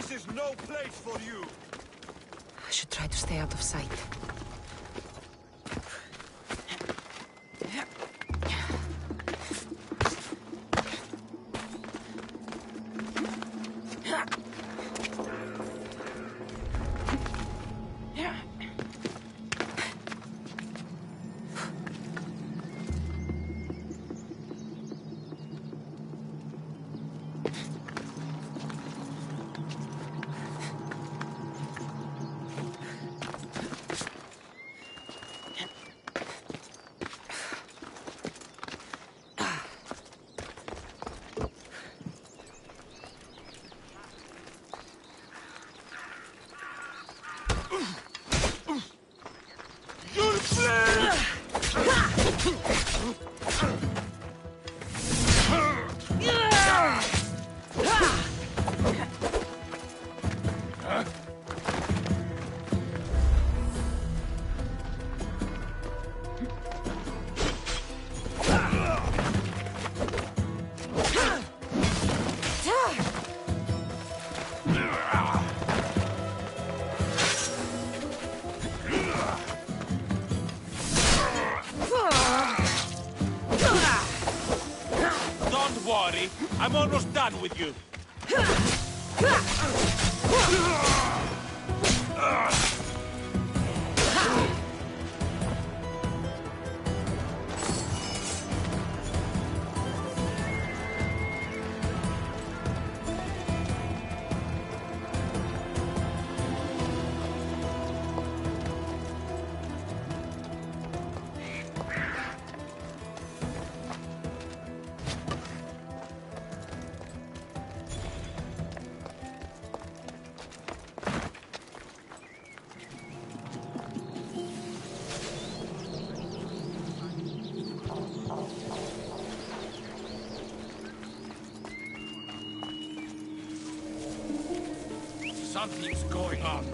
This is no place for you. I should try to stay out of sight. I'm almost done with you. Something's going on.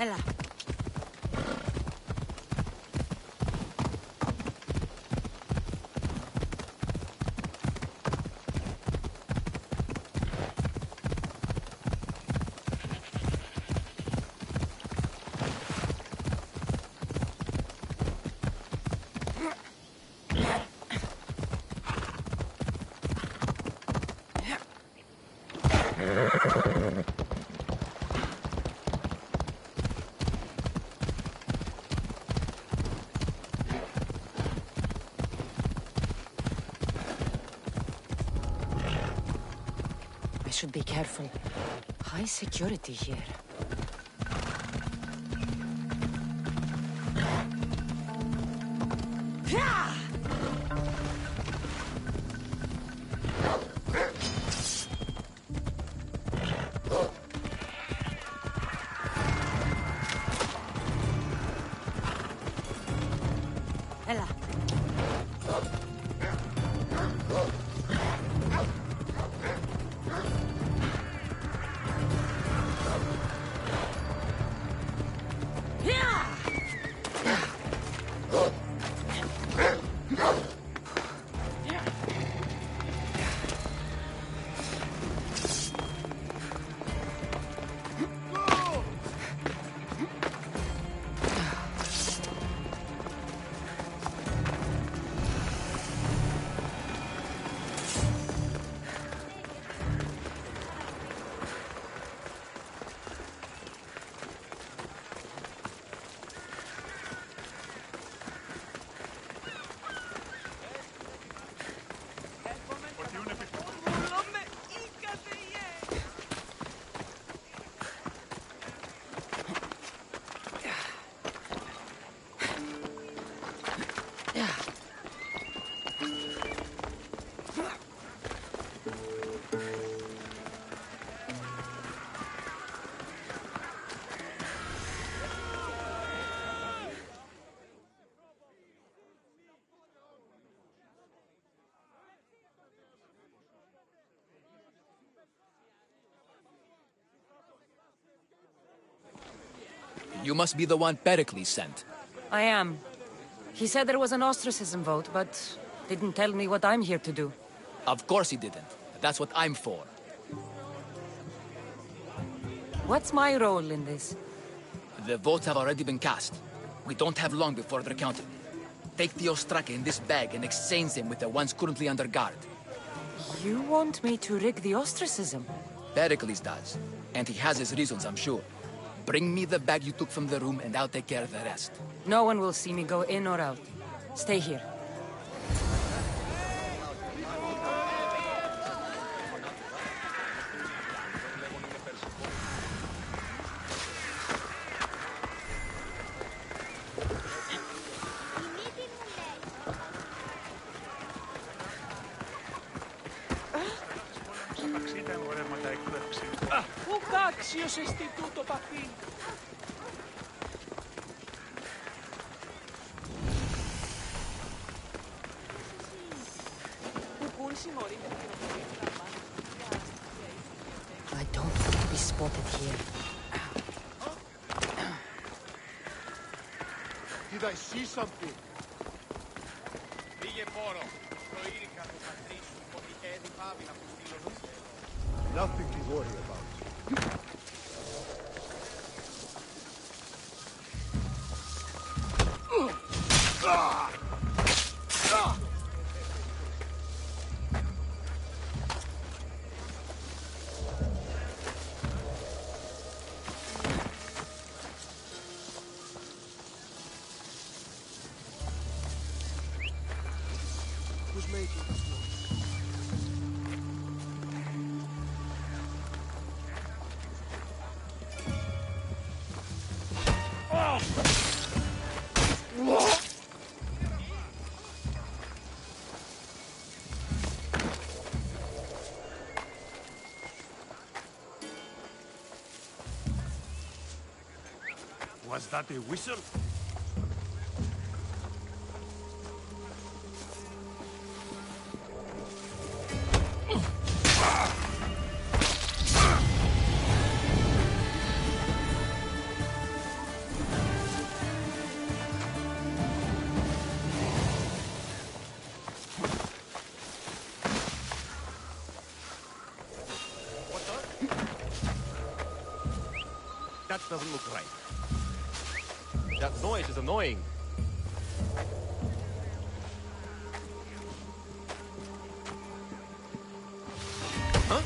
Ella. Should be careful. High security here. Ella. You must be the one Pericles sent. I am. He said there was an ostracism vote, but didn't tell me what I'm here to do. Of course he didn't. That's what I'm for. What's my role in this? The votes have already been cast. We don't have long before they're counted. Take the Ostraka in this bag and exchange them with the ones currently under guard. You want me to rig the ostracism? Pericles does. And he has his reasons, I'm sure. Bring me the bag you took from the room and I'll take care of the rest. No one will see me go in or out. Stay here. I don't want to be spotted here. Did I see something? Nothing to worry about. Who's making this Was that a whistle? That doesn't look right. That noise is annoying. Huh?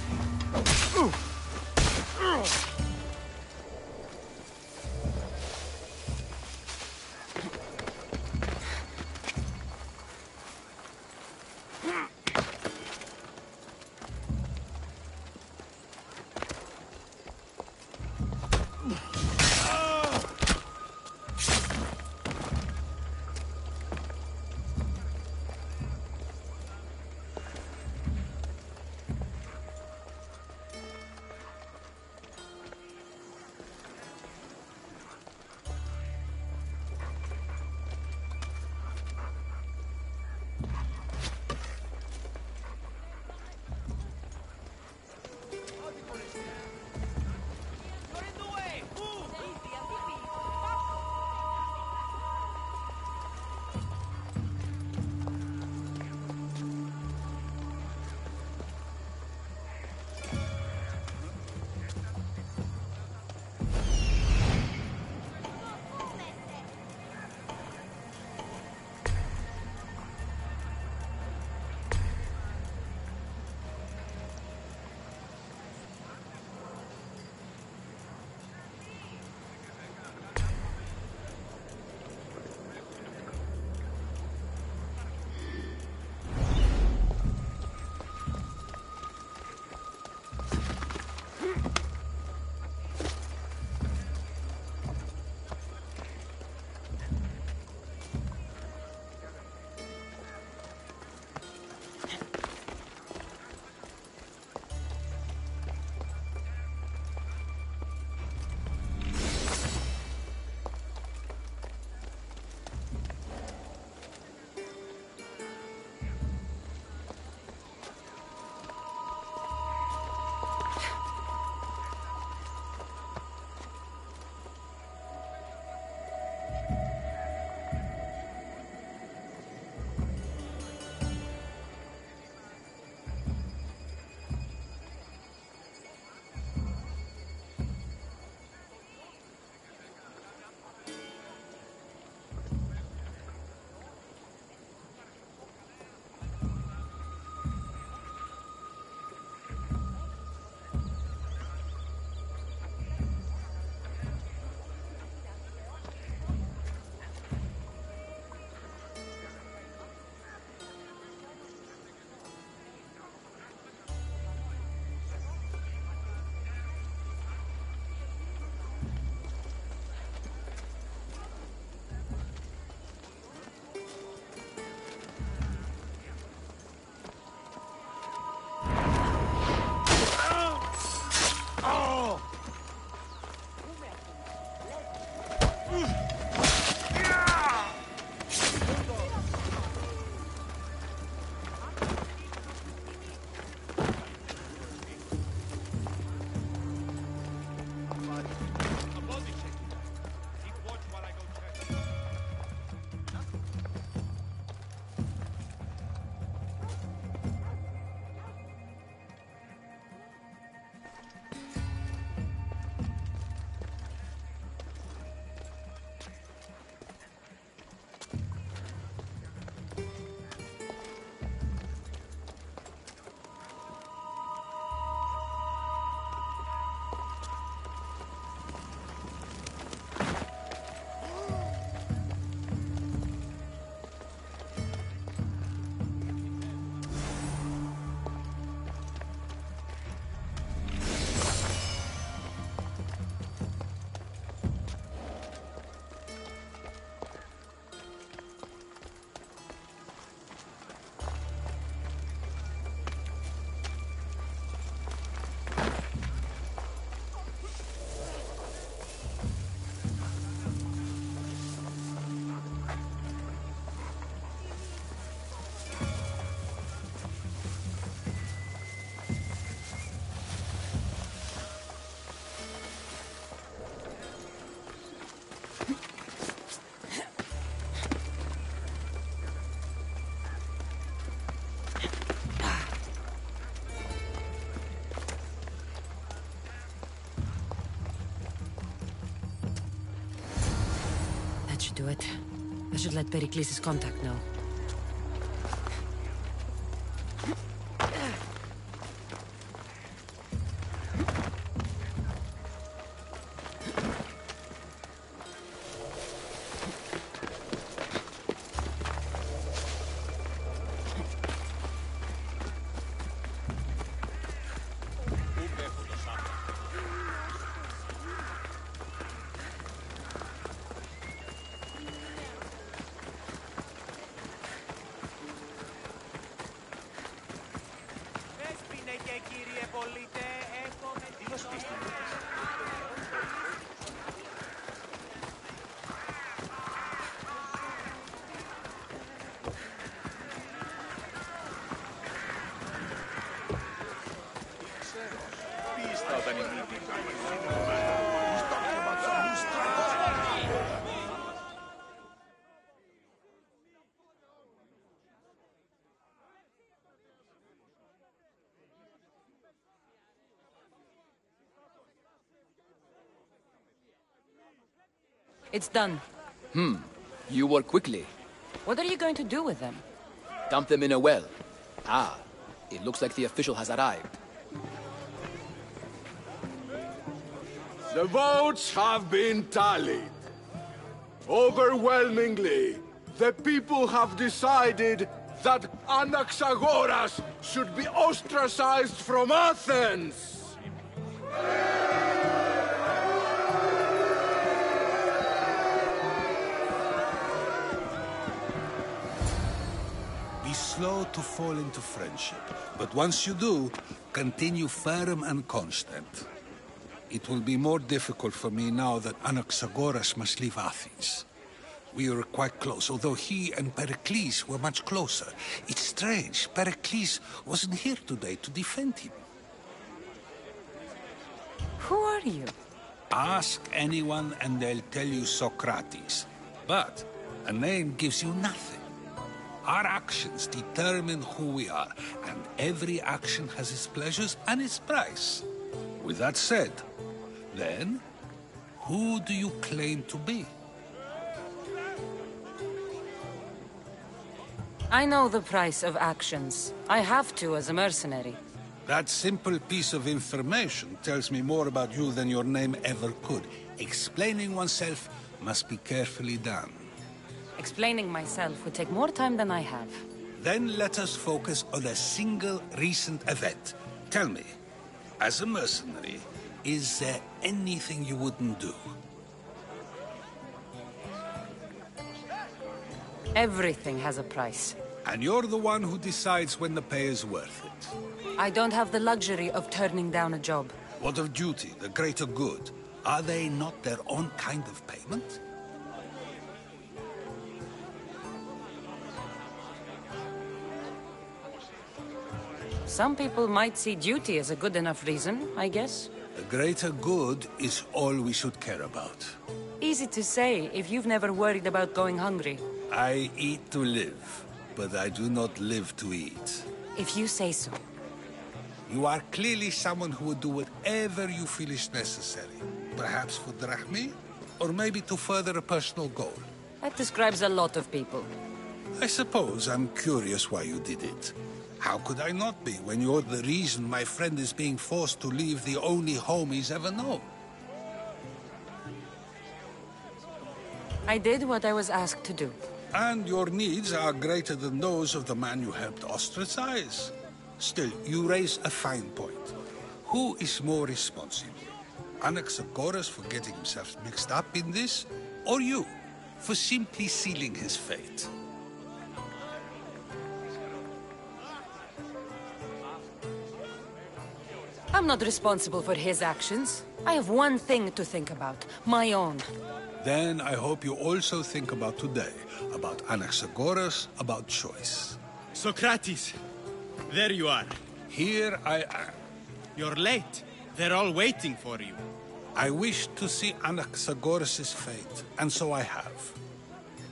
do it. I should let Pericles' contact know. It's done. You work quickly. What are you going to do with them? Dump them in a well. Ah, it looks like the official has arrived. The votes have been tallied. Overwhelmingly, the people have decided that Anaxagoras should be ostracized from Athens! Be slow to fall into friendship, but once you do, continue firm and constant. It will be more difficult for me now that Anaxagoras must leave Athens. We were quite close, although he and Pericles were much closer. It's strange, Pericles wasn't here today to defend him. Who are you? Ask anyone and they'll tell you Socrates. But a name gives you nothing. Our actions determine who we are, and every action has its pleasures and its price. With that said, then, who do you claim to be? I know the price of actions. I have to as a mercenary. That simple piece of information tells me more about you than your name ever could. Explaining oneself must be carefully done. Explaining myself would take more time than I have. Then let us focus on a single recent event. Tell me, as a mercenary, is there anything you wouldn't do? Everything has a price. And you're the one who decides when the pay is worth it. I don't have the luxury of turning down a job. What of duty, the greater good? Are they not their own kind of payment? Some people might see duty as a good enough reason, I guess. The greater good is all we should care about. Easy to say if you've never worried about going hungry. I eat to live, but I do not live to eat. If you say so. You are clearly someone who would do whatever you feel is necessary. Perhaps for drachmi, or maybe to further a personal goal. That describes a lot of people. I suppose I'm curious why you did it. How could I not be when you're the reason my friend is being forced to leave the only home he's ever known? I did what I was asked to do. And your needs are greater than those of the man you helped ostracize. Still, you raise a fine point. Who is more responsible? Anaxagoras for getting himself mixed up in this? Or you, for simply sealing his fate? I'm not responsible for his actions. I have one thing to think about, my own. Then I hope you also think about today, about Anaxagoras, about choice. Socrates, there you are. Here I am. You're late. They're all waiting for you. I wish to see Anaxagoras' fate, and so I have.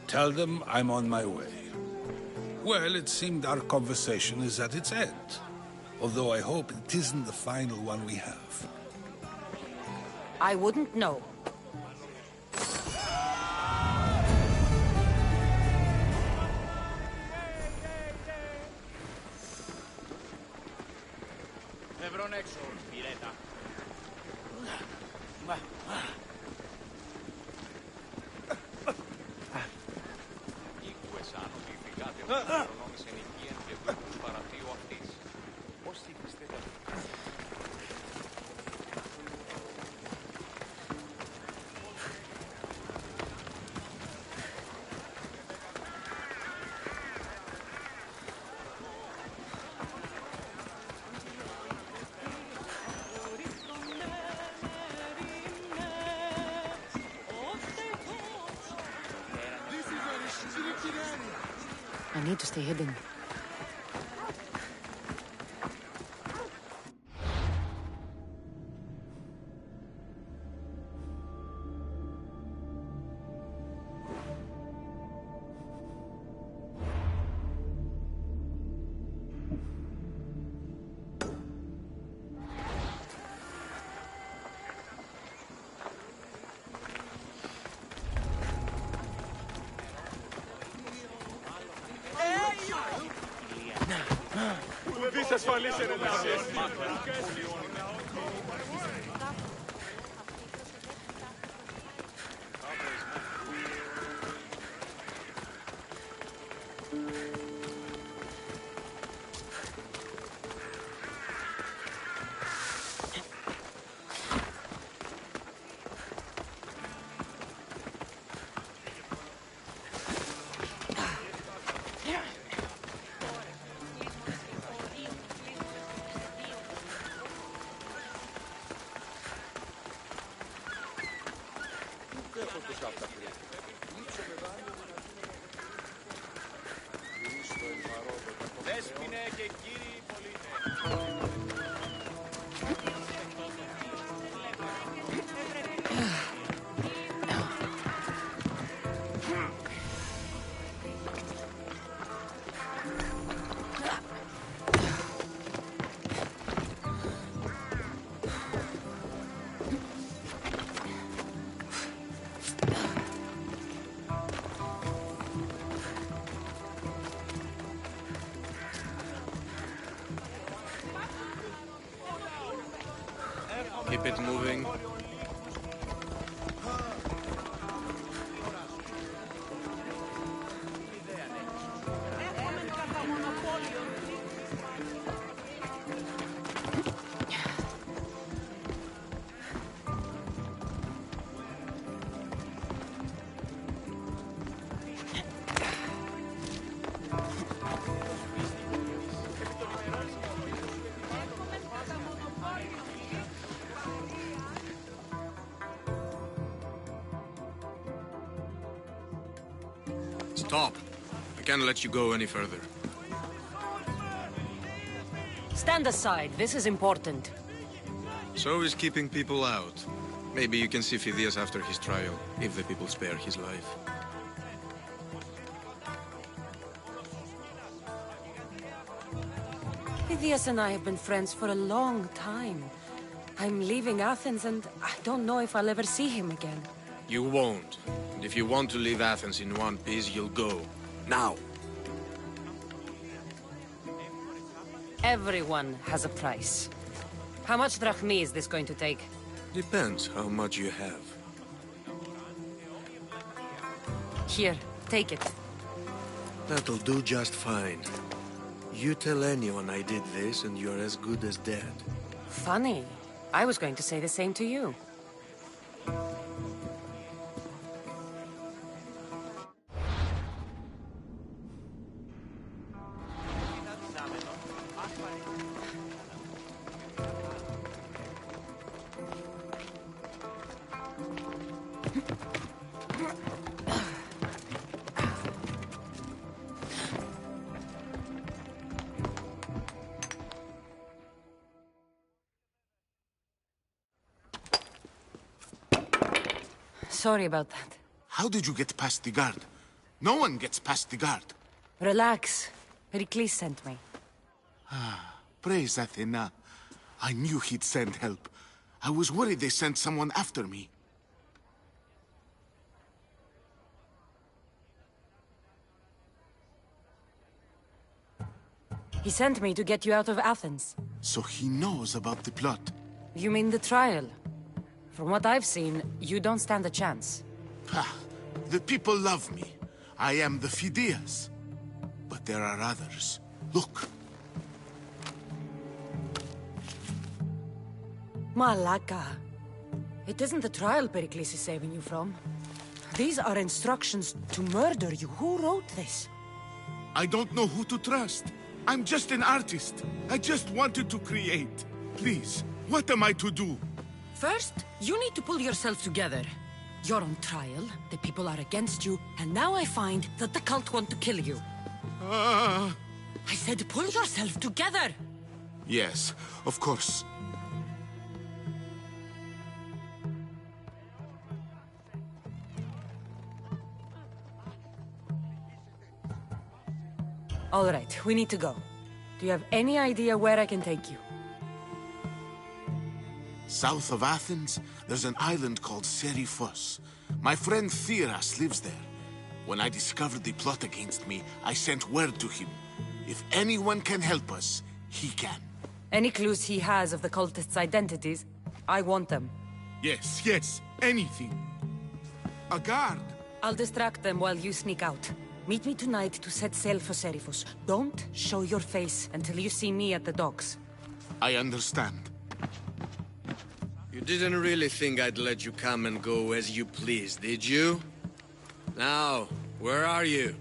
Tell them I'm on my way. Well, it seemed our conversation is at its end. Although I hope it isn't the final one we have. I wouldn't know. έξω, πυρέτα. I need to stay hidden. Δέσποινε και κύριοι πολίτες. Keep it moving. Stop. I can't let you go any further. Stand aside. This is important. So is keeping people out. Maybe you can see Phidias after his trial, if the people spare his life. Phidias and I have been friends for a long time. I'm leaving Athens and I don't know if I'll ever see him again. You won't. And if you want to leave Athens in one piece, you'll go. Now. Everyone has a price. How much drachmi is this going to take? Depends how much you have. Here, take it. That'll do just fine. You tell anyone I did this and you're as good as dead. Funny. I was going to say the same to you. Sorry about that. How did you get past the guard? No one gets past the guard. Relax. Pericles sent me. Praise Athena. I knew he'd send help. I was worried they sent someone after me. He sent me to get you out of Athens. So he knows about the plot. You mean the trial? From what I've seen, you don't stand a chance. Ha! The people love me. I am the Fideas. But there are others. Look. Malaka. It isn't the trial Pericles is saving you from. These are instructions to murder you. Who wrote this? I don't know who to trust. I'm just an artist. I just wanted to create. Please, what am I to do? First, you need to pull yourself together. You're on trial, the people are against you, and now I find that the cult want to kill you. I said pull yourself together! Yes, of course. All right, we need to go. Do you have any idea where I can take you? South of Athens, there's an island called Serifos. My friend Theras lives there. When I discovered the plot against me, I sent word to him. If anyone can help us, he can. Any clues he has of the cultists' identities, I want them. Yes, anything. A guard. I'll distract them while you sneak out. Meet me tonight to set sail for Serifos. Don't show your face until you see me at the docks. I understand. You didn't really think I'd let you come and go as you please, did you? Now, where are you?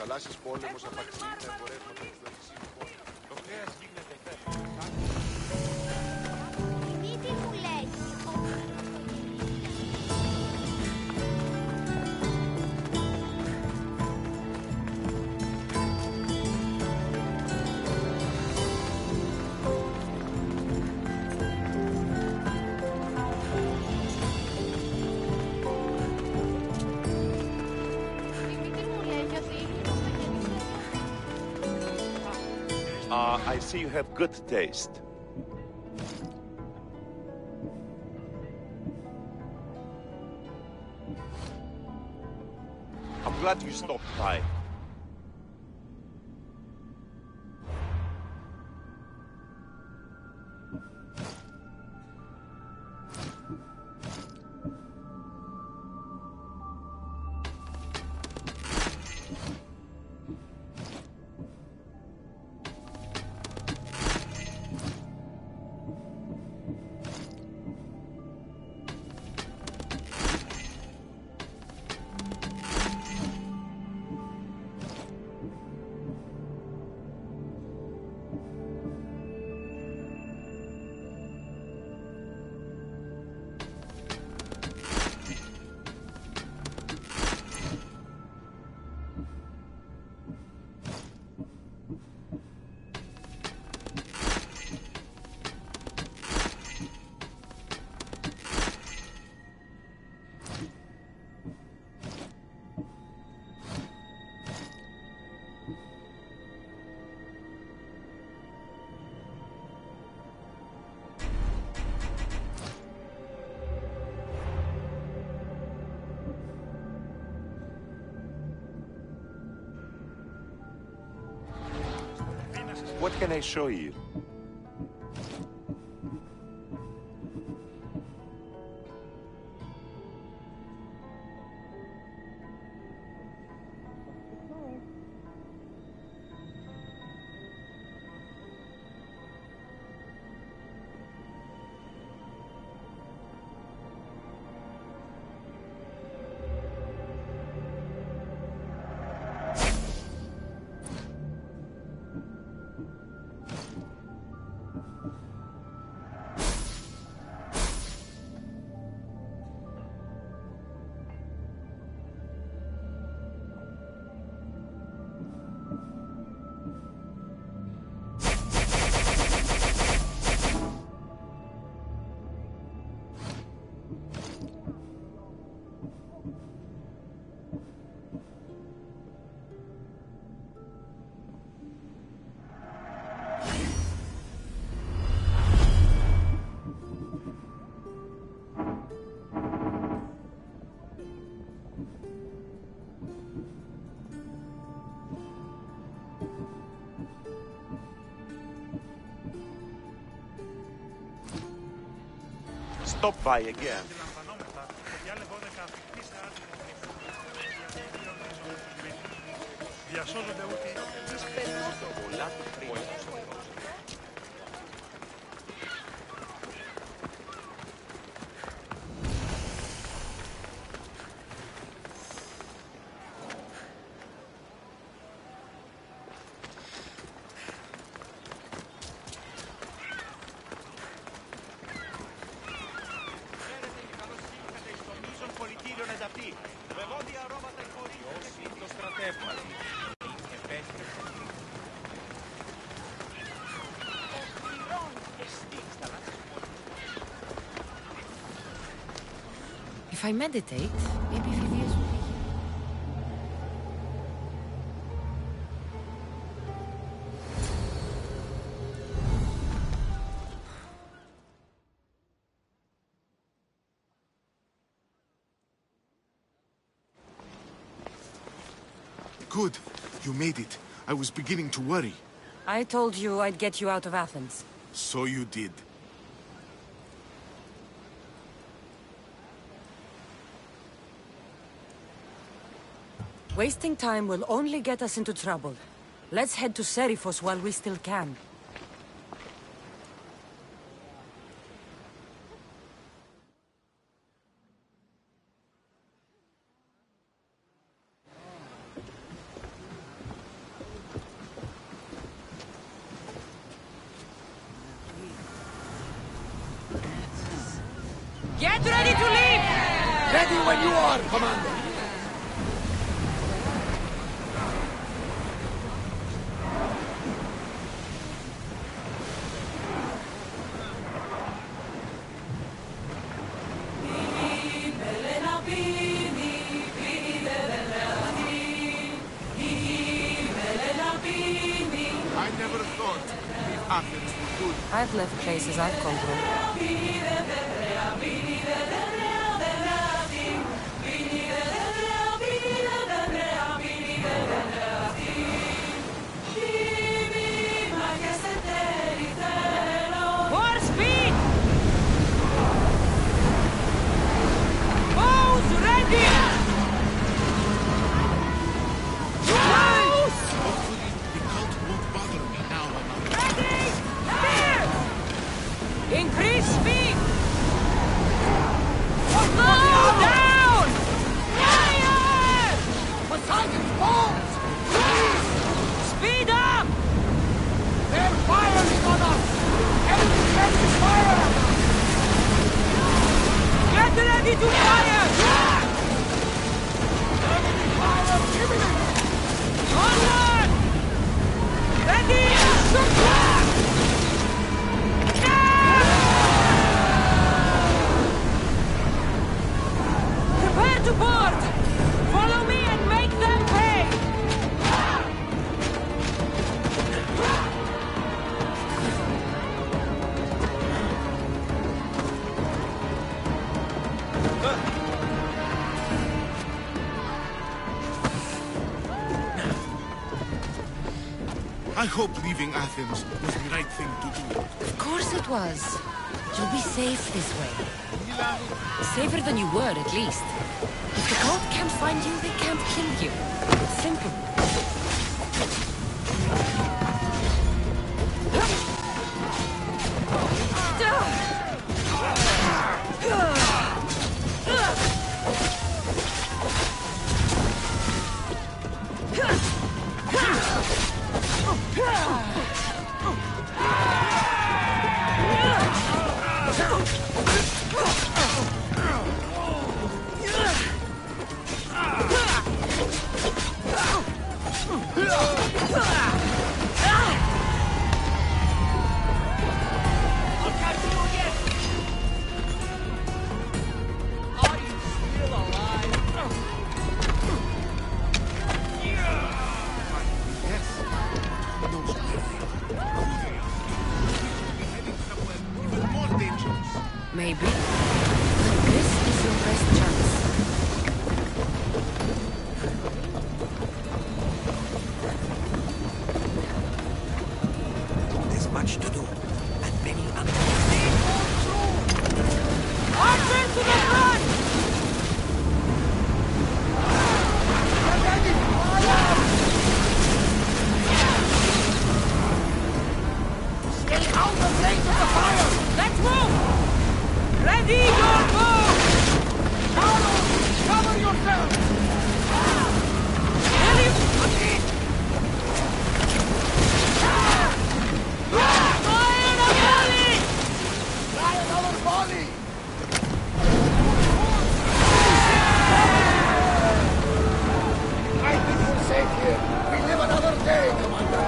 θαλάσσης πόλεμος απαξίνει τα εμπορεύματα της δωρησίου πόλεμου. Το κρέας γίνεται φεύγει. Η μύτη μου λέει. I see you have good taste. I'm glad you stopped by. What can I show you? Stop by again. If I meditate, maybe Vivius will be here. Good. You made it. I was beginning to worry. I told you I'd get you out of Athens. So you did. Wasting time will only get us into trouble. Let's head to Seriphos while we still can. Get ready to leave! Ready when you are, Commander! I never thought if Athens were good. I've left places I've come from. More speed! Bows ready! Bows! Hopefully, the cult won't bother me now I'm out. Ready! Increase speed! Slow down! Fire! Poseidon's balls! Speed up! They're firing on us! Enemy friendly fire! Get ready to fire! Enemy fire imminent! Onward! Ready! Shoot back! Prepare to board! Follow me and make them pay! I hope leaving Athens was the right thing to do. Of course it was. You'll be safe this way. Safer than you were, at least. If the cult can't find you, they can't kill you. It's simple. Maybe. But this is your best chance. There's much to do, and many undertakings. Archers to the front! Stay out of range of the fire! Let's move! Ready your bow! Carlos, cover yourself! Fire the volley! Fire another volley! I think we're safe here. We live another day, Commander.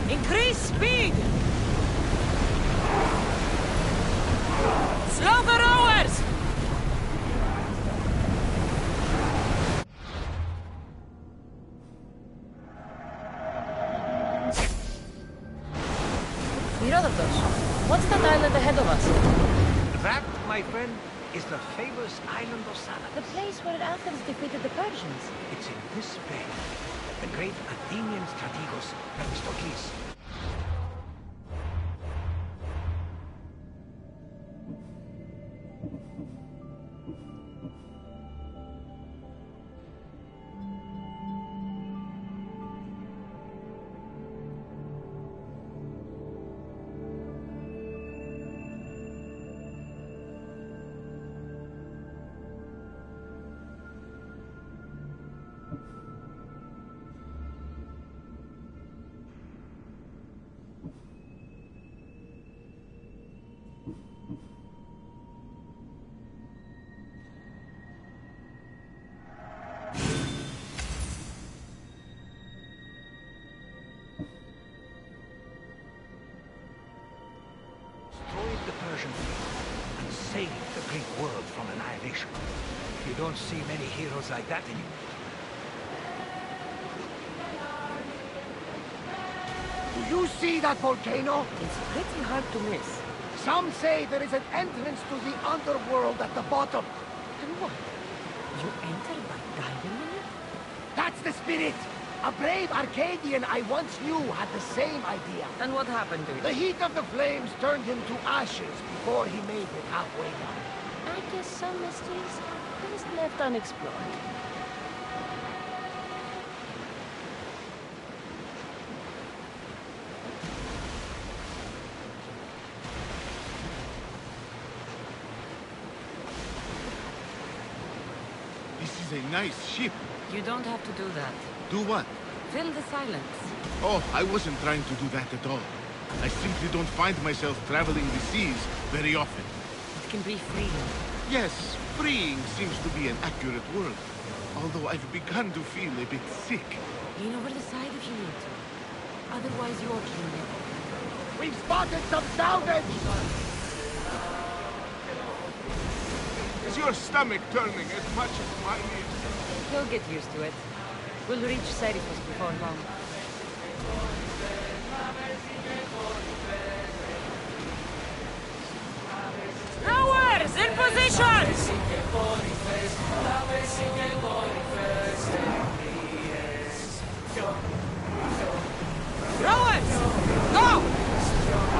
Increase speed! Slow the rowers! Herodotus, what's that island ahead of us? That, my friend, is the famous island of Salamis. The place where Athens defeated the Persians. It's in this bay that the great Athenian strategos Themistocles. saved the Greek world from annihilation. You don't see many heroes like that anymore. Do you see that volcano? It's pretty hard to miss. Some say there is an entrance to the underworld at the bottom. And what? You enter by diving in it? That's the spirit! A brave Arcadian I once knew had the same idea. And what happened to it? The heat of the flames turned him to ashes before he made it halfway down. I guess some mysteries best left unexplored. This is a nice ship. You don't have to do that. Do what? Fill the silence. Oh, I wasn't trying to do that at all. I simply don't find myself traveling the seas very often. It can be freeing. Yes, freeing seems to be an accurate word. Although I've begun to feel a bit sick. Lean over the side if you need to. Otherwise, you're killing. We've spotted some salvage! Is your stomach turning as much as mine is? You'll get used to it. We'll reach Serifus before long. Rowers, in position! Rowers, go!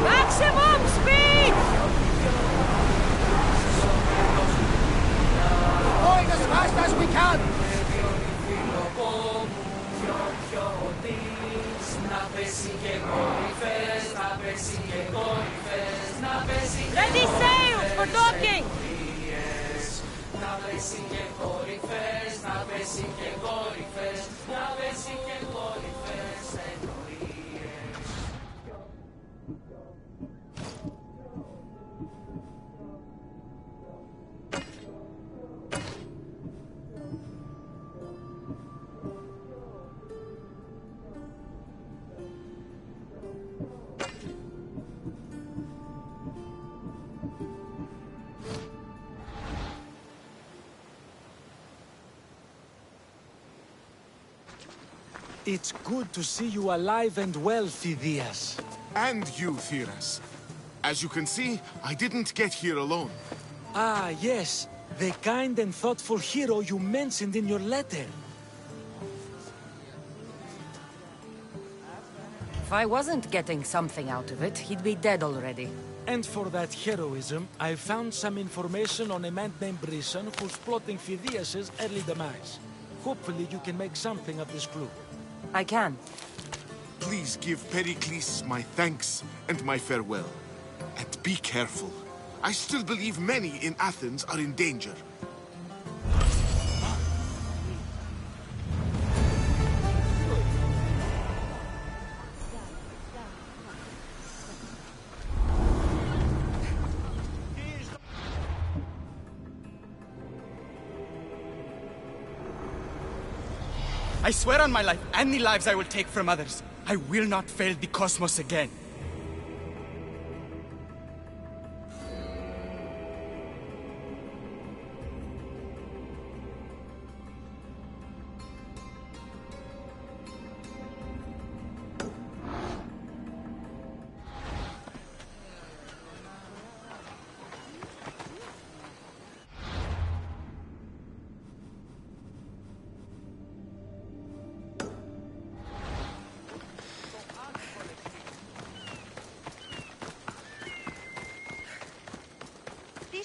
Maximum speed! Going as fast as we can! Ready sails for docking! It's good to see you alive and well, Phidias. And you, Theras. As you can see, I didn't get here alone. Ah, yes. The kind and thoughtful hero you mentioned in your letter. If I wasn't getting something out of it, he'd be dead already. And for that heroism, I found some information on a man named Brisson who's plotting Phidias' early demise. Hopefully you can make something of this clue. I can. Please give Pericles my thanks and my farewell. And be careful. I still believe many in Athens are in danger. I swear on my life and the lives I will take from others, I will not fail the cosmos again.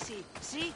Odyssey, see?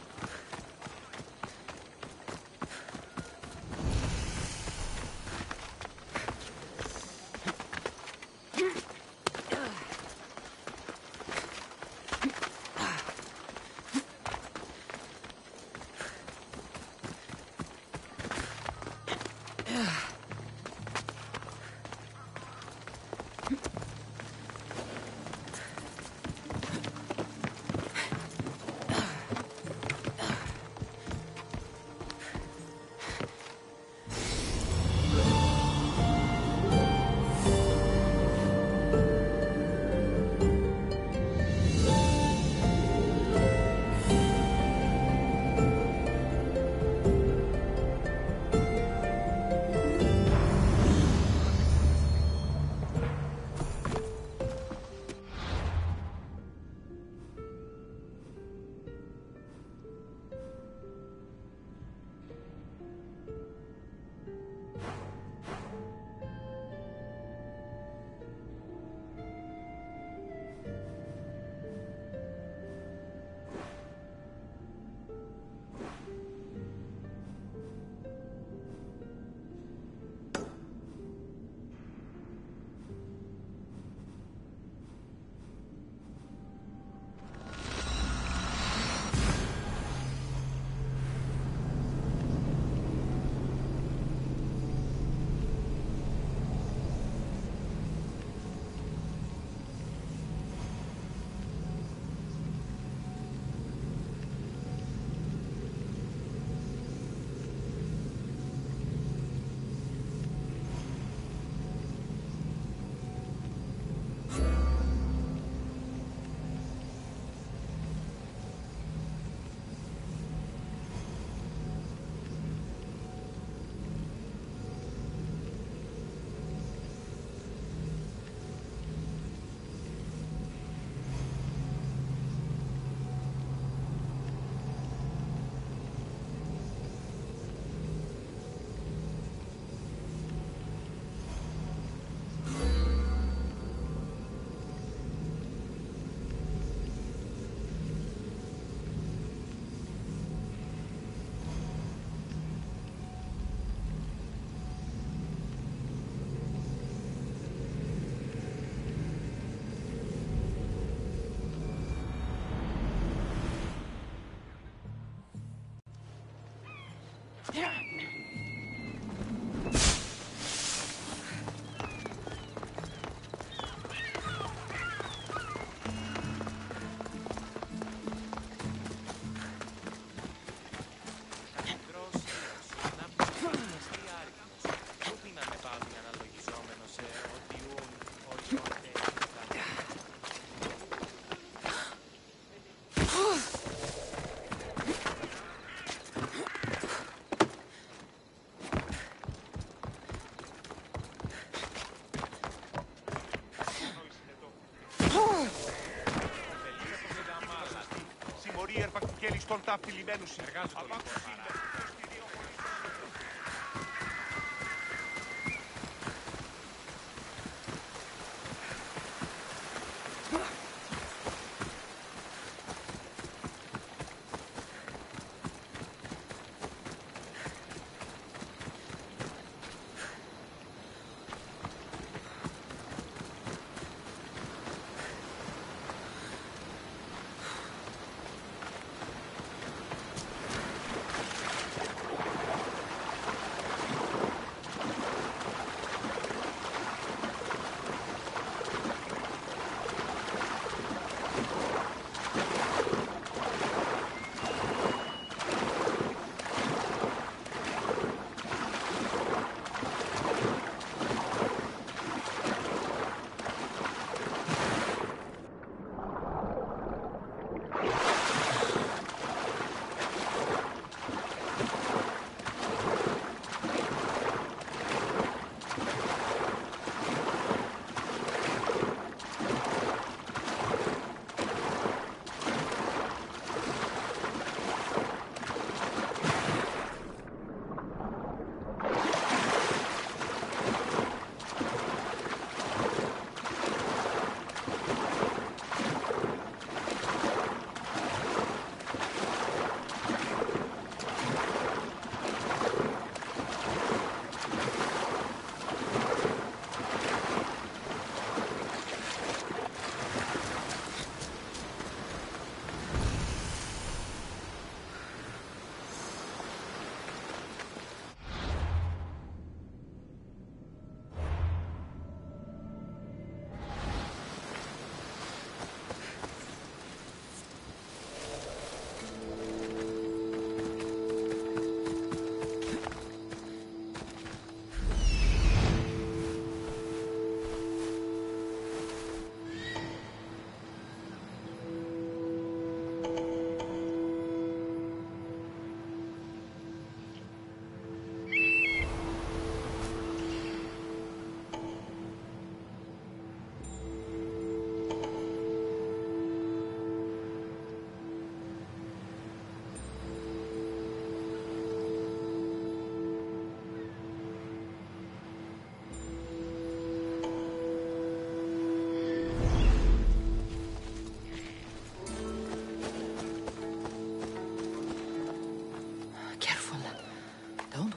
Στον ταυτιλημένους συνεργάζονται.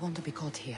Want to be caught here.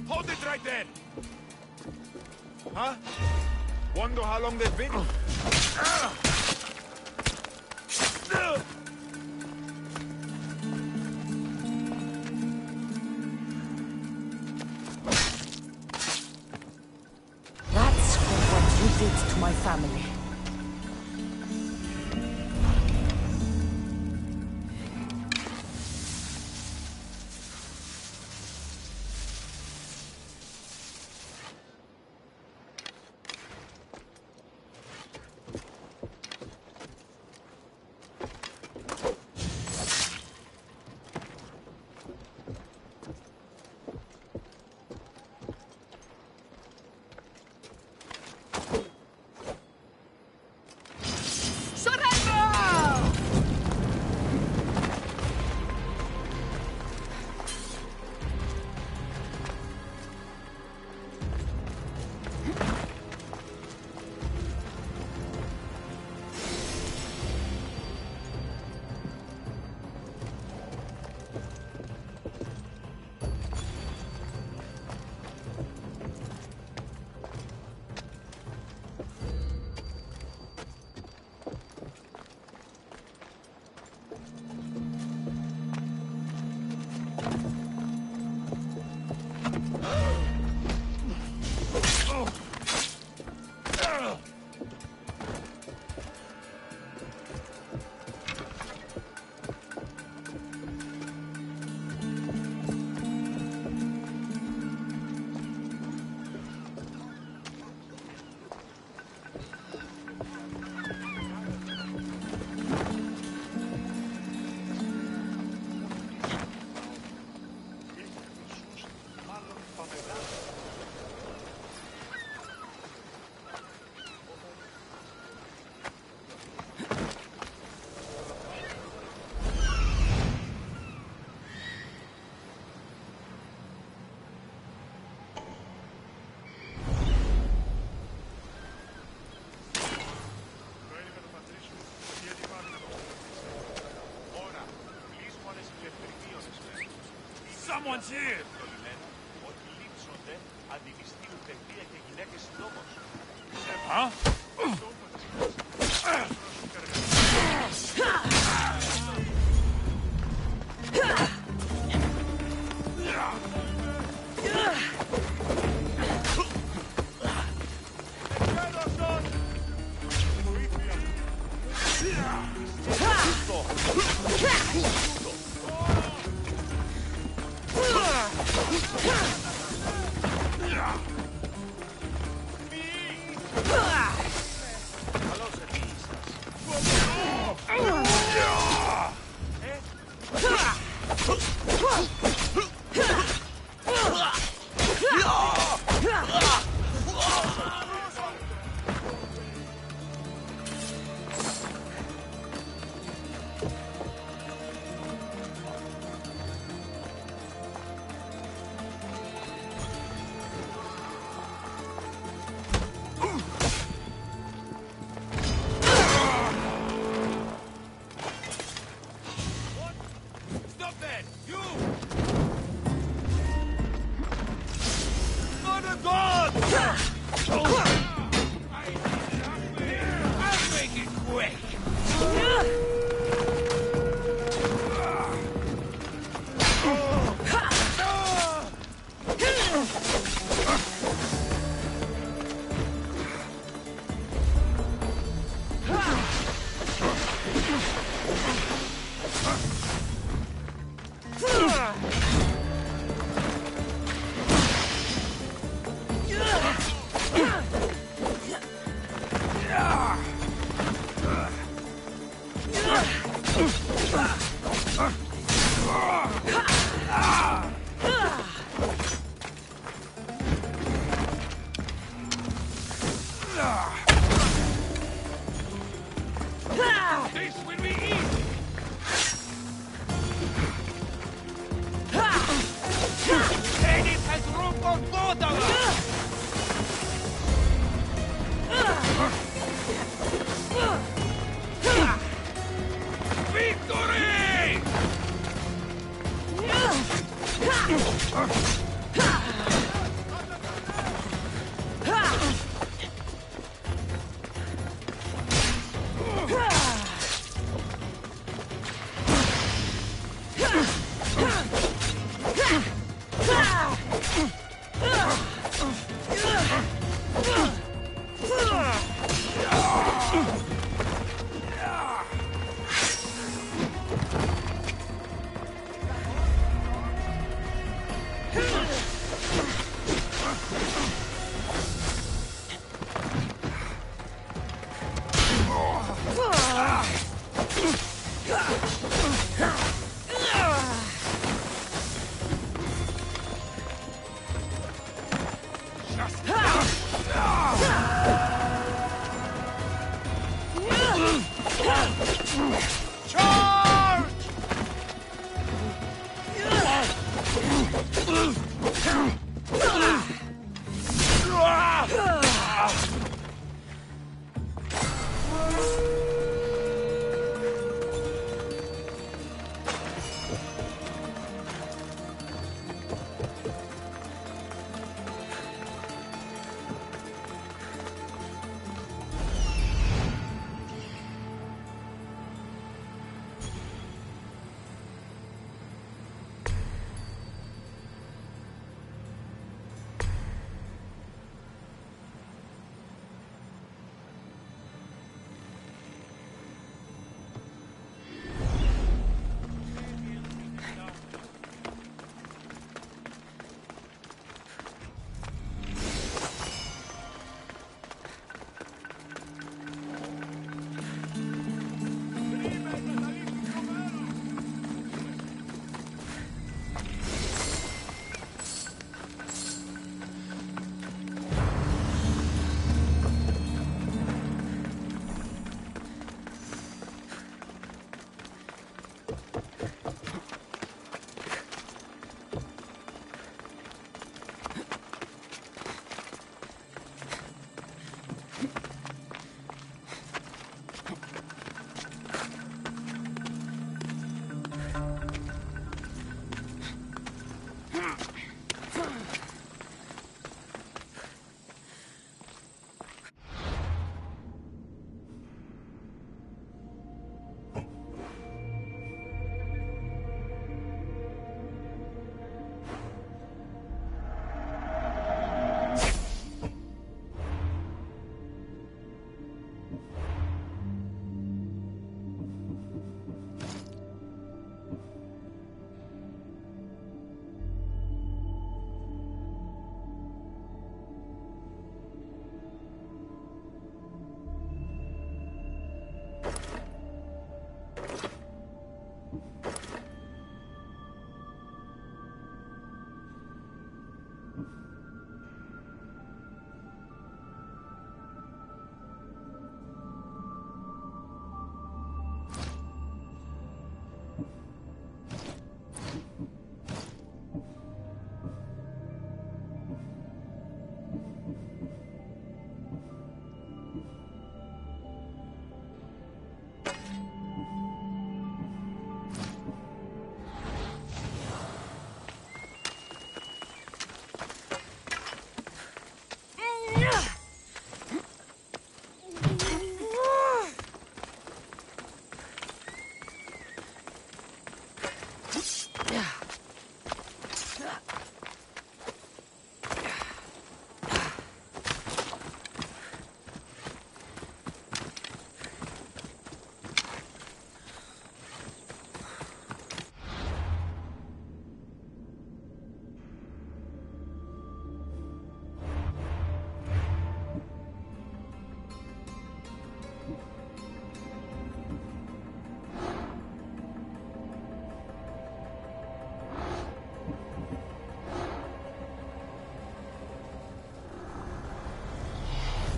Hold it right there! Huh? Wonder how long they've been? family. Someone's here! Huh?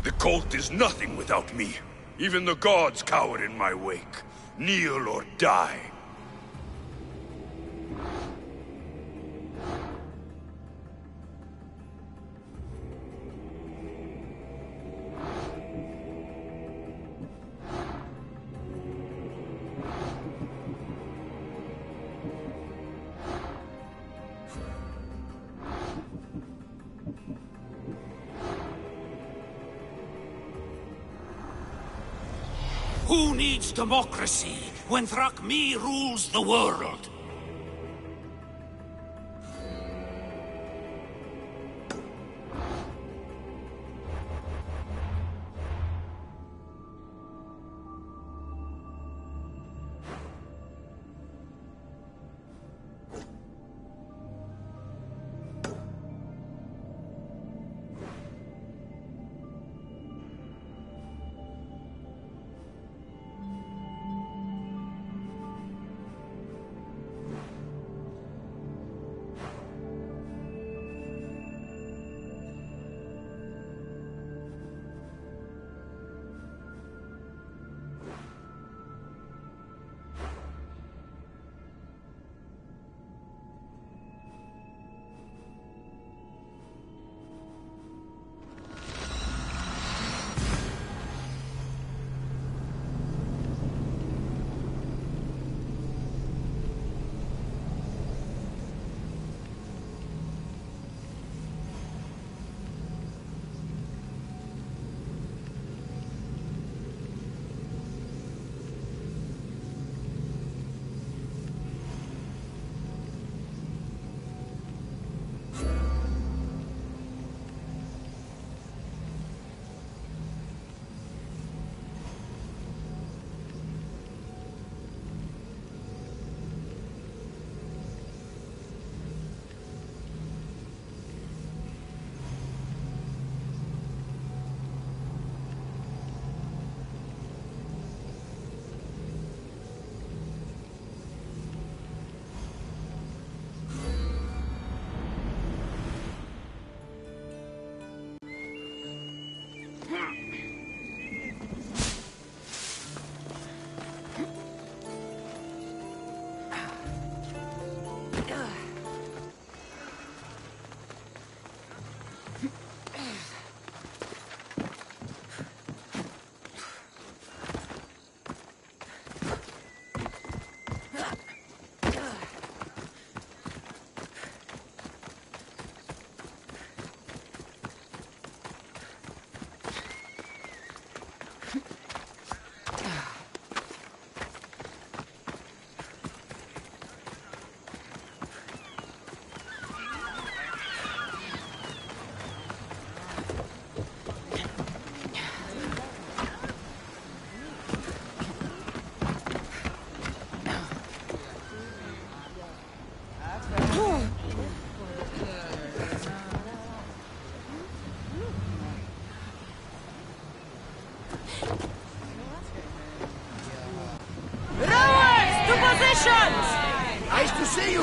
The cult is nothing without me. Even the gods cower in my wake. Kneel or die. Who needs democracy when Thrakmi rules the world?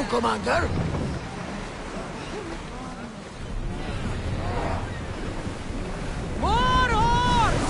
Commander. More horse!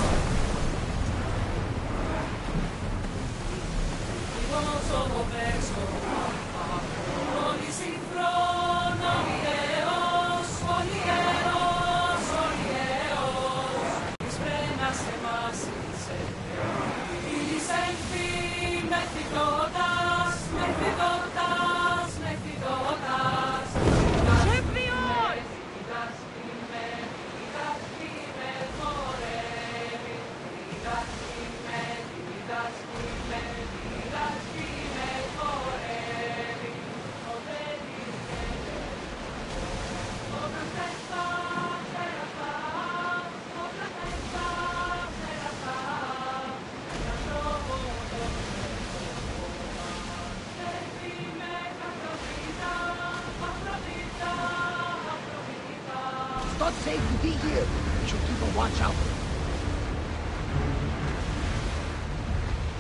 It's not safe to be here. We should keep a watch out.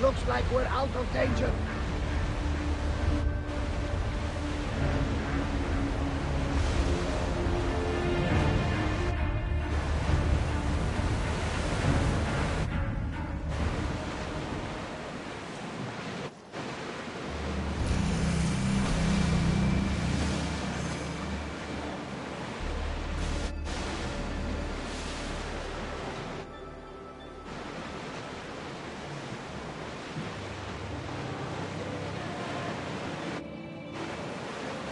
Looks like we're out of danger.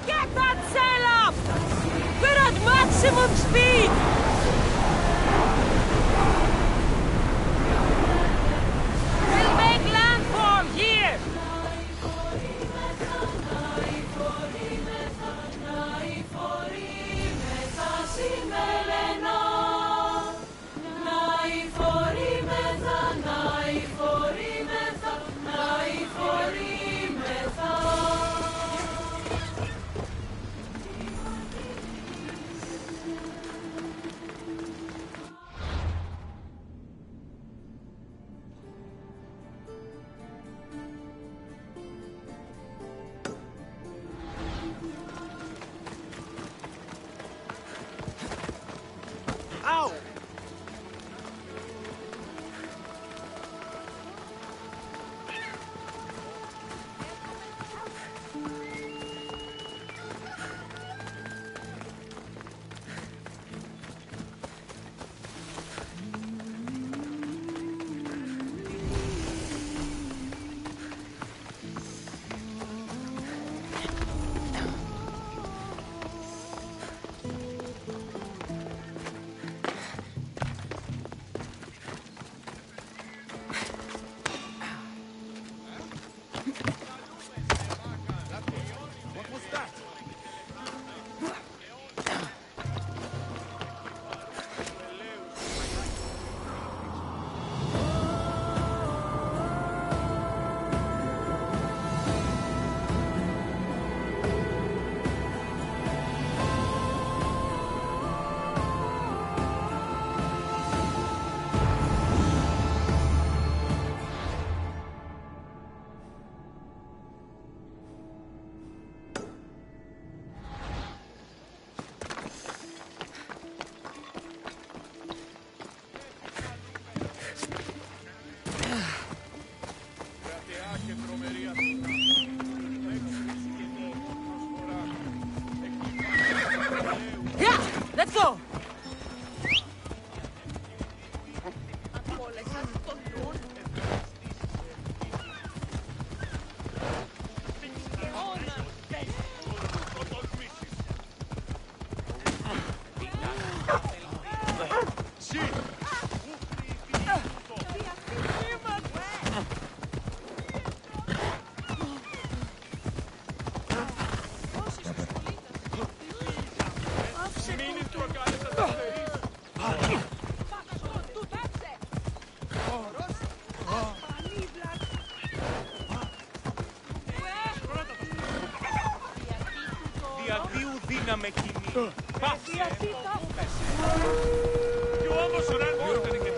Get that sail up! We're at maximum speed! We'll make landfall here! Ow! Yeah! Let's go! δύναμη κοινή. Πάψε. Και όμως ο Ράνγκο ήταν και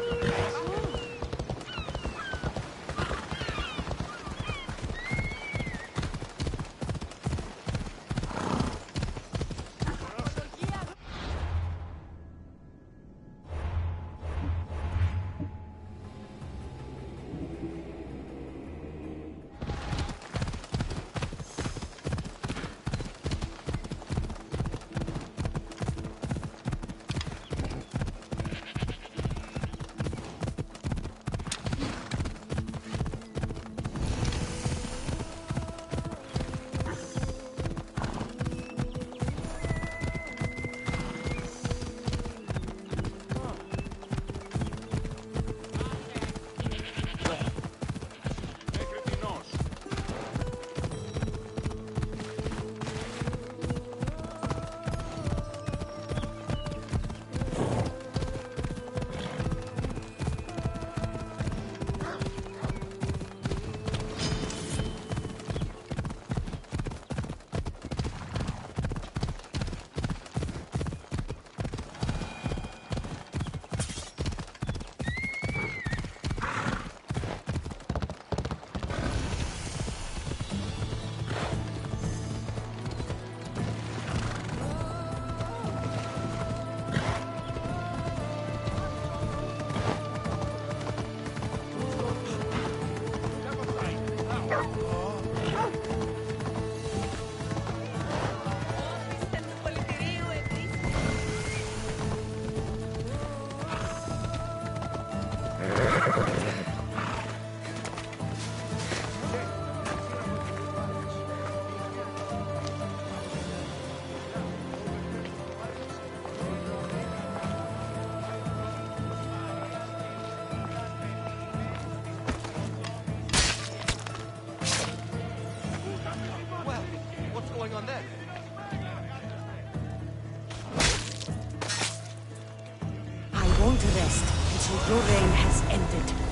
won't rest until your reign has ended.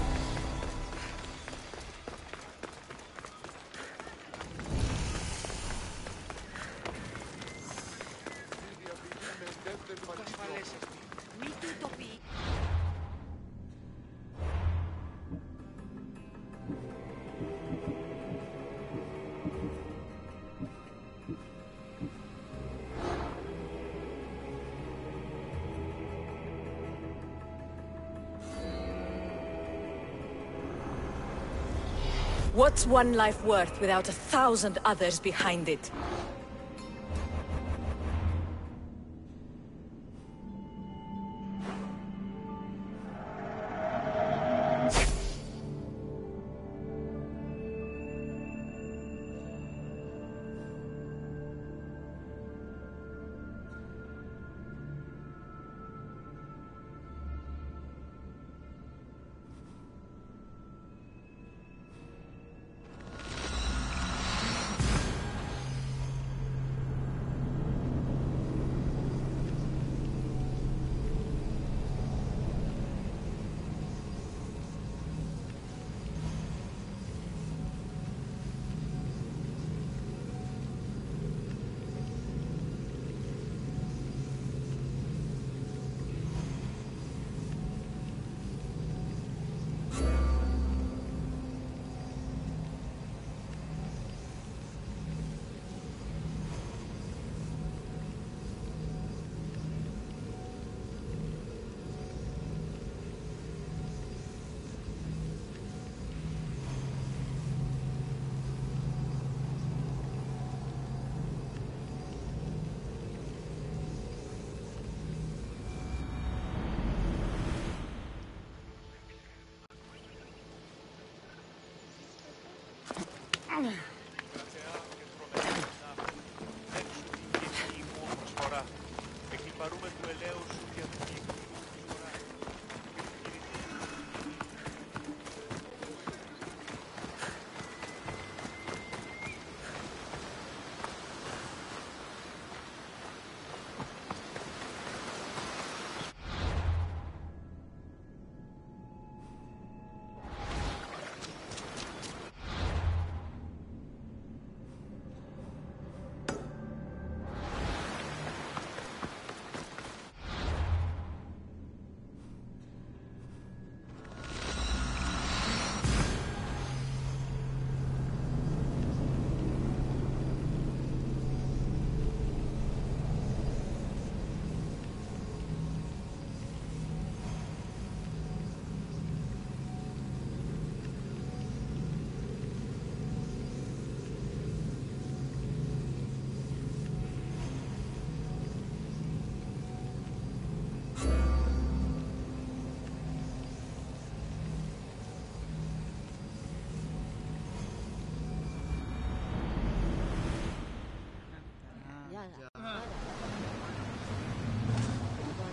What's one life worth without 1,000 others behind it?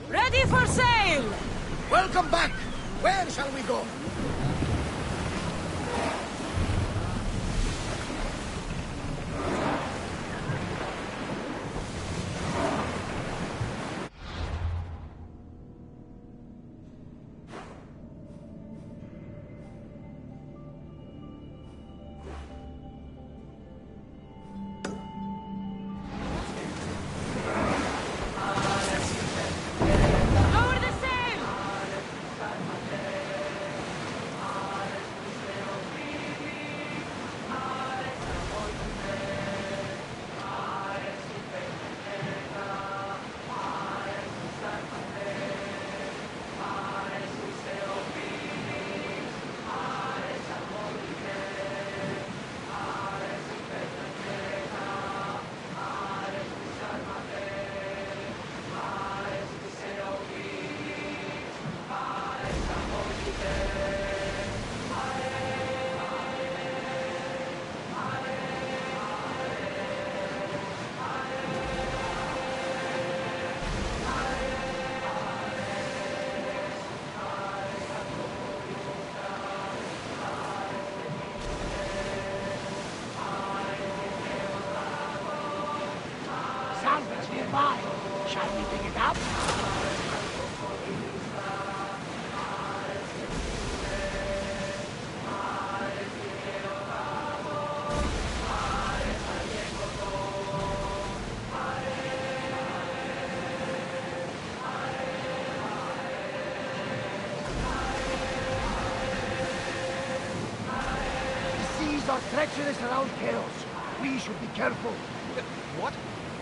Ready for sail! Welcome back! Where shall we go? Shall we pick it up? treacherous around chaos. We should be careful. What?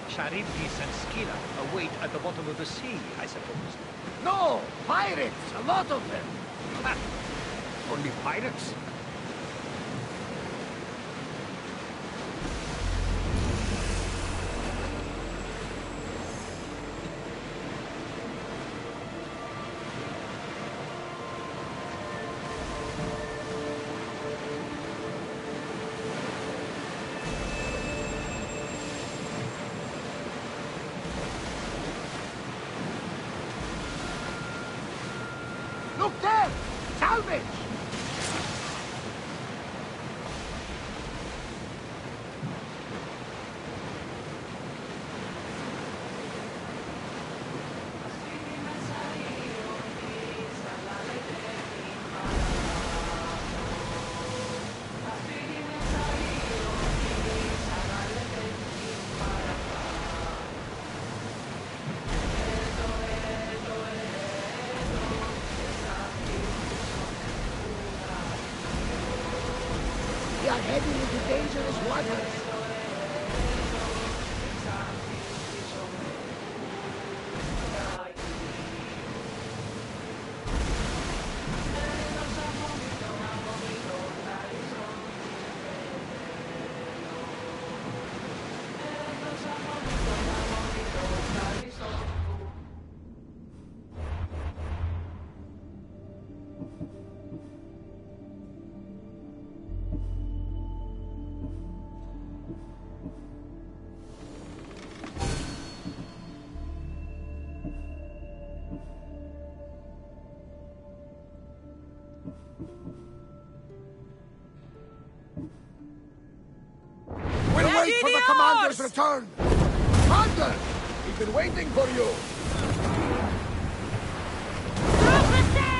Charybdis and Scylla await at the bottom of the sea, I suppose. No! Pirates! A lot of them! Ha! Only pirates? Look there! Salvage! We are heading into dangerous waters. We'll wait for the commander's return! Commander! We've been waiting for you! Drop the sail!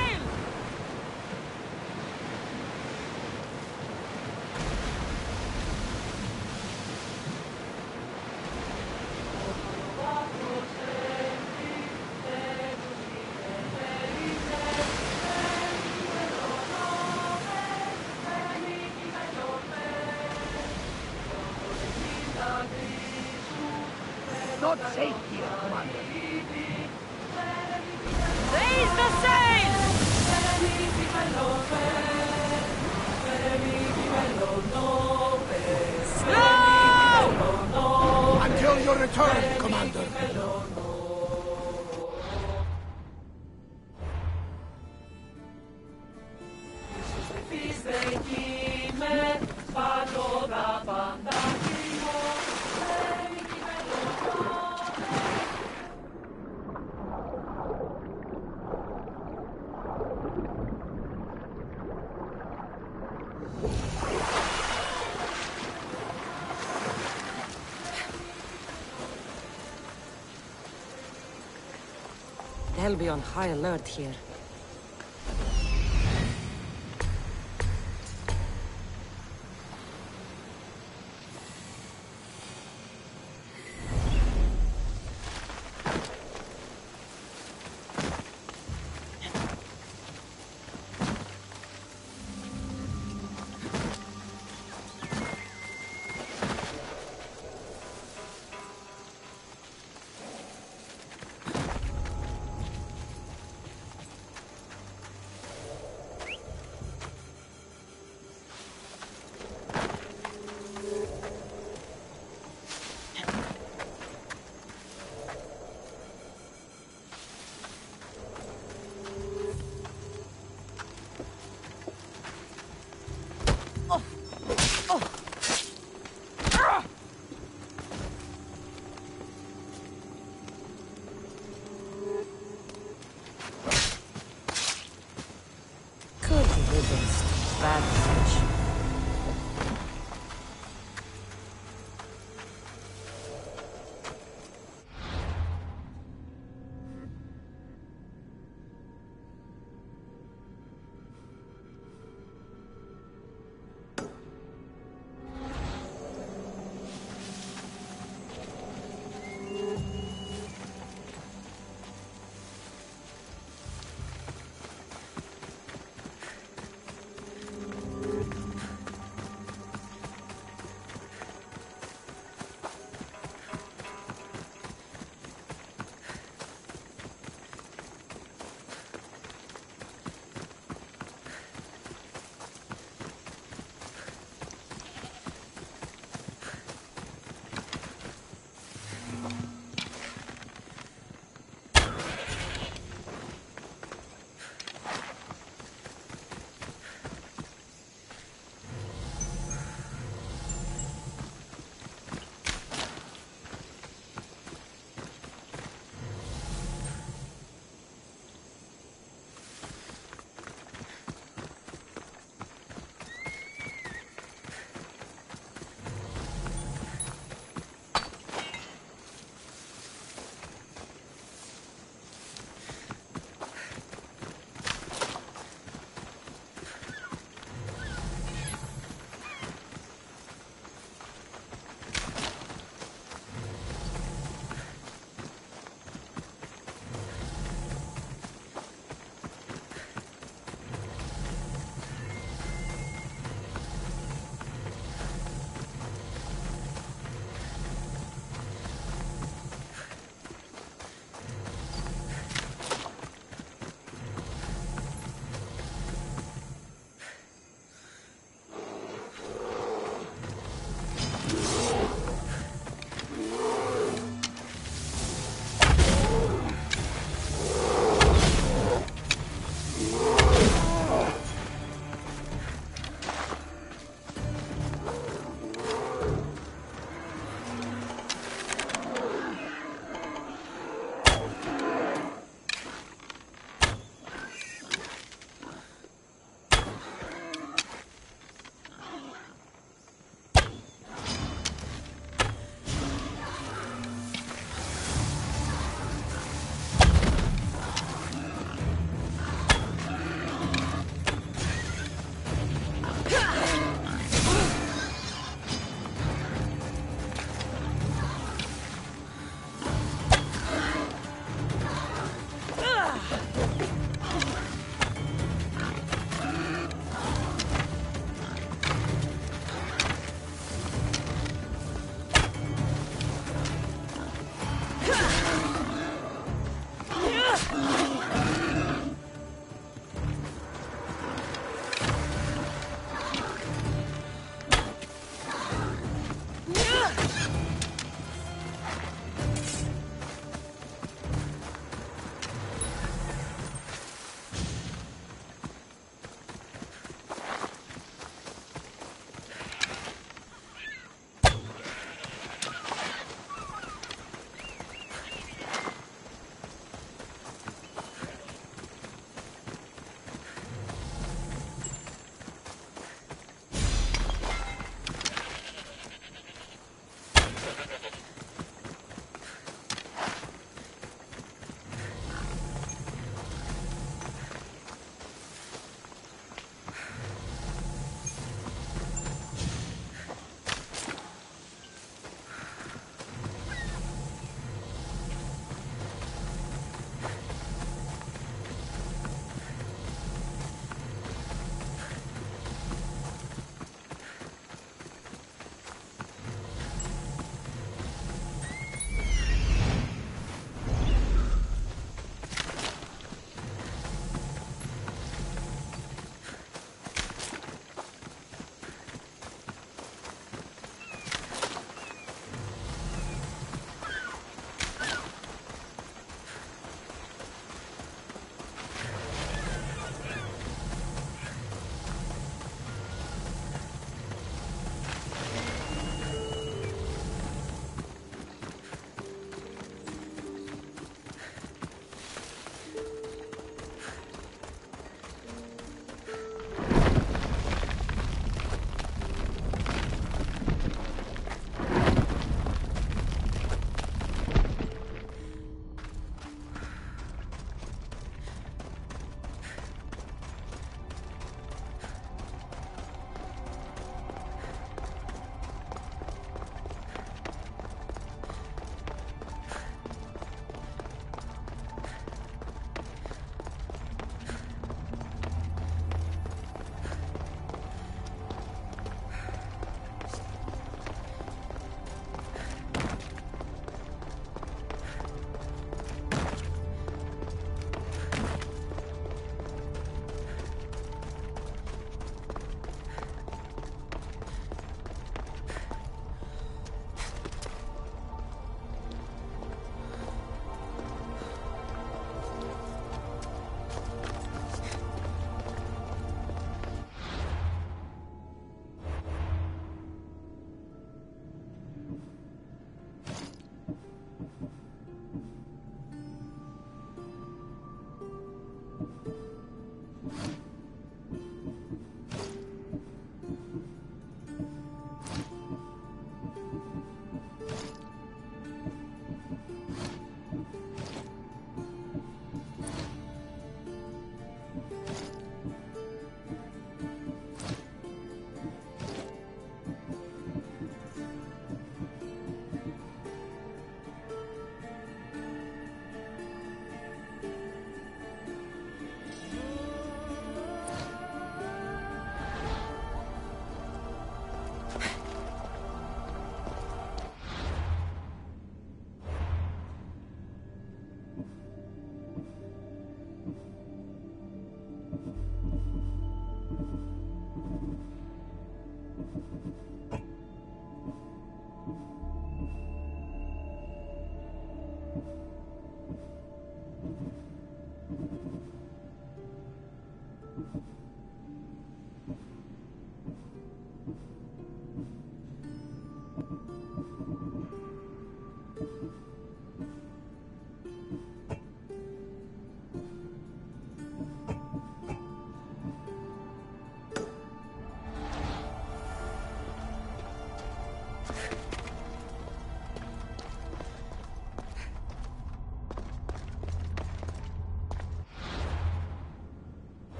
Not safe here, Commander. Raise the sail! Slow! Until your return, Commander. They'll be on high alert here.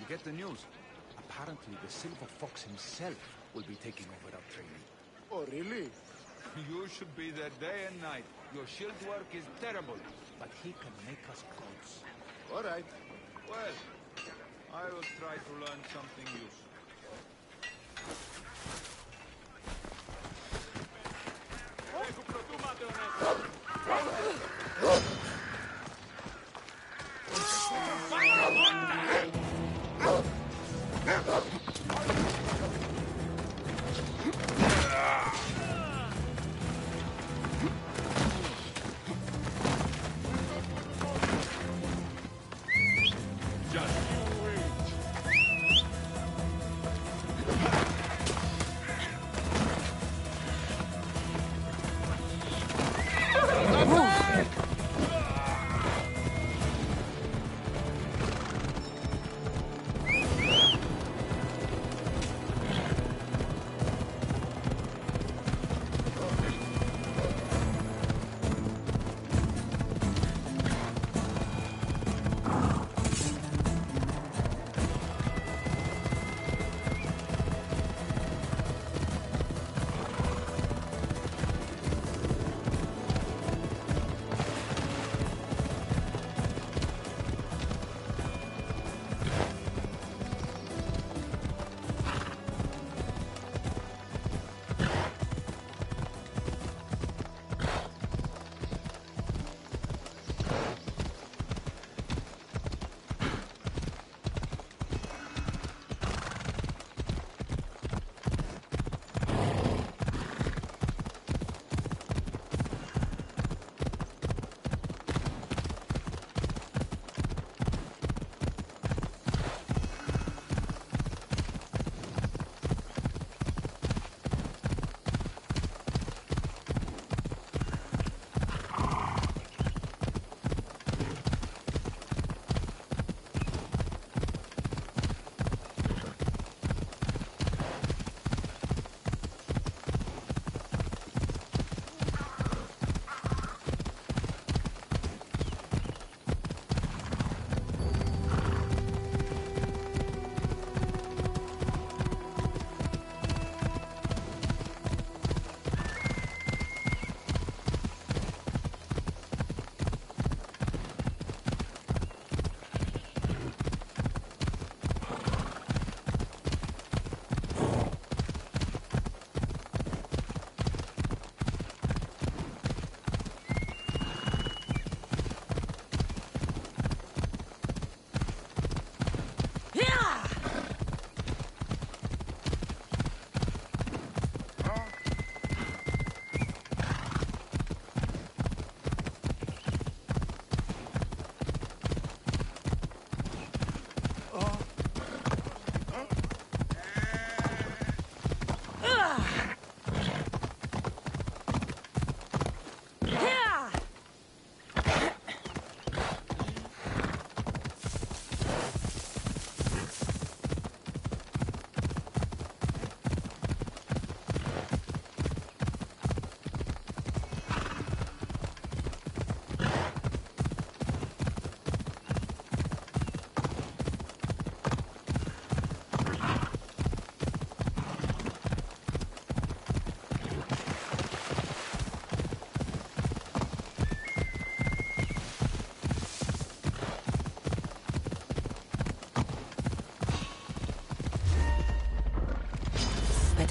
Get the news. Apparently, the Silver Fox himself will be taking over our training. Oh, really? You should be there day and night. Your shield work is terrible. But he can make us gods. All right. Well, I will try to learn something useful.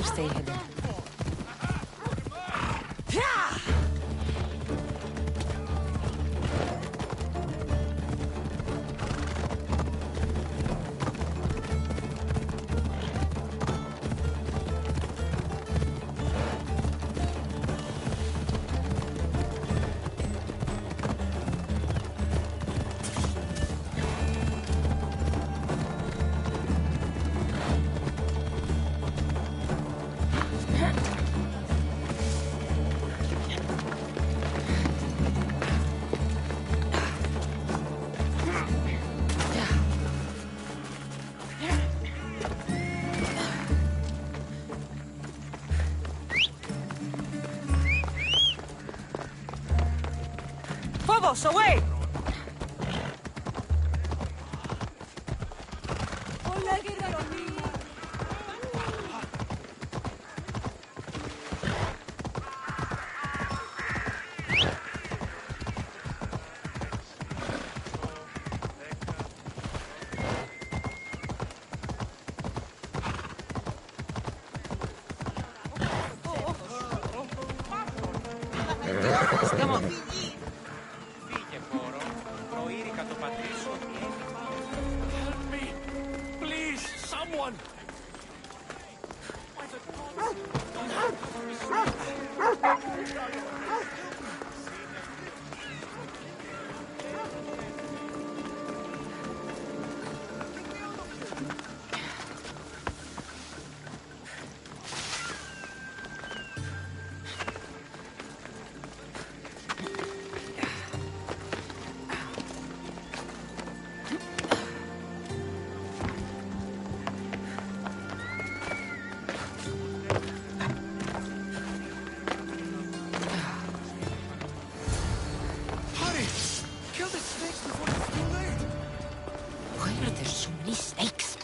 stay hidden. Phobos, away! Come on. Help me! Please, someone! Why are there so many snakes?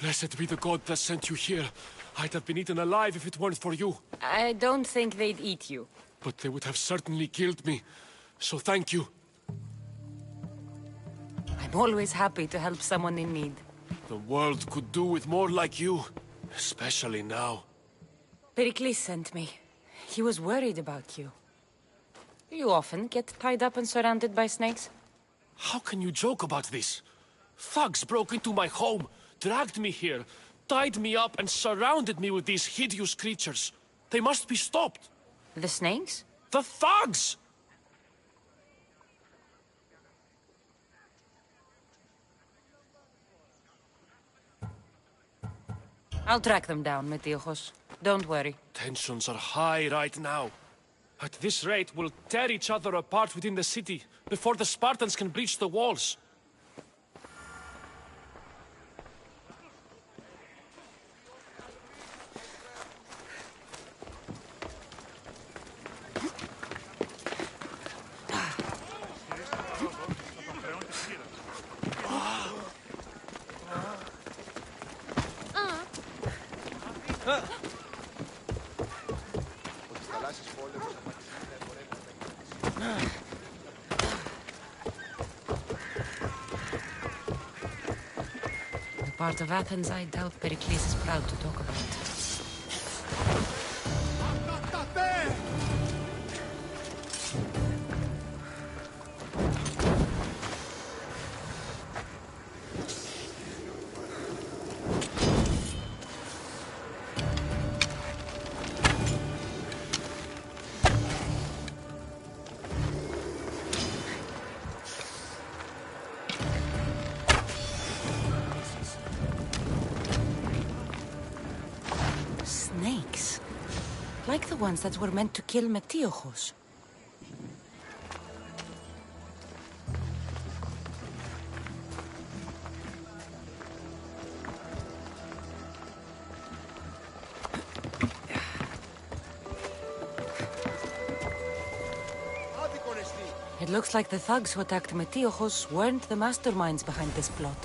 Blessed be the god that sent you here. I'd have been eaten alive if it weren't for you. I don't think they'd eat you. But they would have certainly killed me. So thank you. I'm always happy to help someone in need. The world could do with more like you. Especially now. Pericles sent me. He was worried about you. You often get tied up and surrounded by snakes? How can you joke about this? Thugs broke into my home, dragged me here, tied me up and surrounded me with these hideous creatures. They must be stopped. The snakes? The thugs! I'll track them down, Metiojos. Don't worry. Tensions are high right now. At this rate, we'll tear each other apart within the city before the Spartans can breach the walls. The part of Athens I doubt Pericles is proud to talk about. ones that were meant to kill Metiochos. It looks like the thugs who attacked Metiochos weren't the masterminds behind this plot.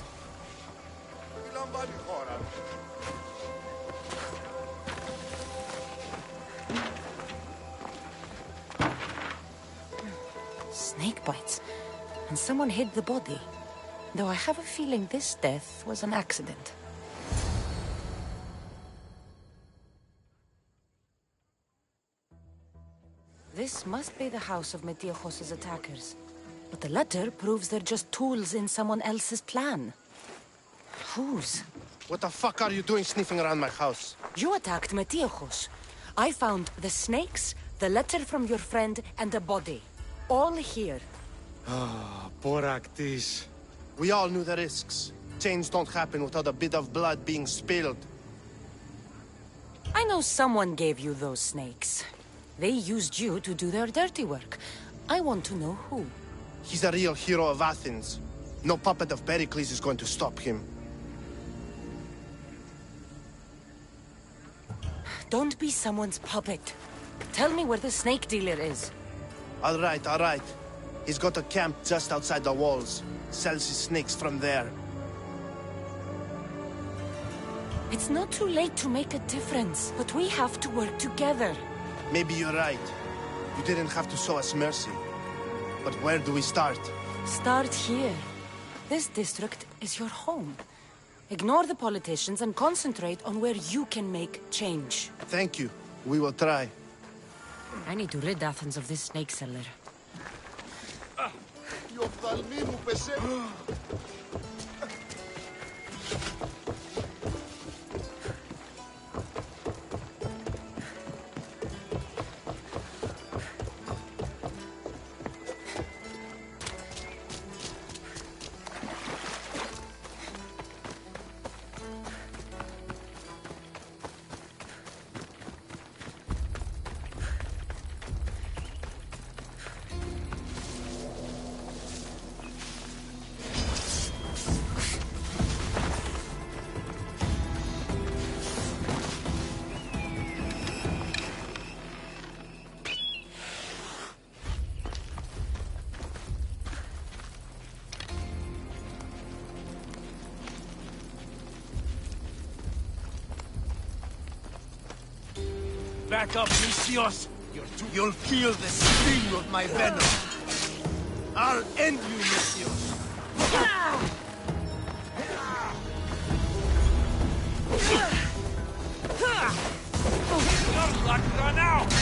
Snake bites. And someone hid the body. Though I have a feeling this death was an accident. This must be the house of Metiochos' attackers. But the letter proves they're just tools in someone else's plan. Whose? What the fuck are you doing sniffing around my house? You attacked Metiochos. I found the snakes, the letter from your friend, and a body. All here. Ah, Boraktis. We all knew the risks. Change don't happen without a bit of blood being spilled. I know someone gave you those snakes. They used you to do their dirty work. I want to know who. He's a real hero of Athens. No puppet of Pericles is going to stop him. Don't be someone's puppet. Tell me where the snake dealer is. All right, all right. He's got a camp just outside the walls. Sells his snakes from there. It's not too late to make a difference, but we have to work together. Maybe you're right. You didn't have to show us mercy. But where do we start? Start here. This district is your home. Ignore the politicians and concentrate on where you can make change. Thank you. We will try. I need to rid Athens of this snake seller. Back up, Lysios! You'll feel the sting of my venom. I'll end you, Lysios! Your luck run out!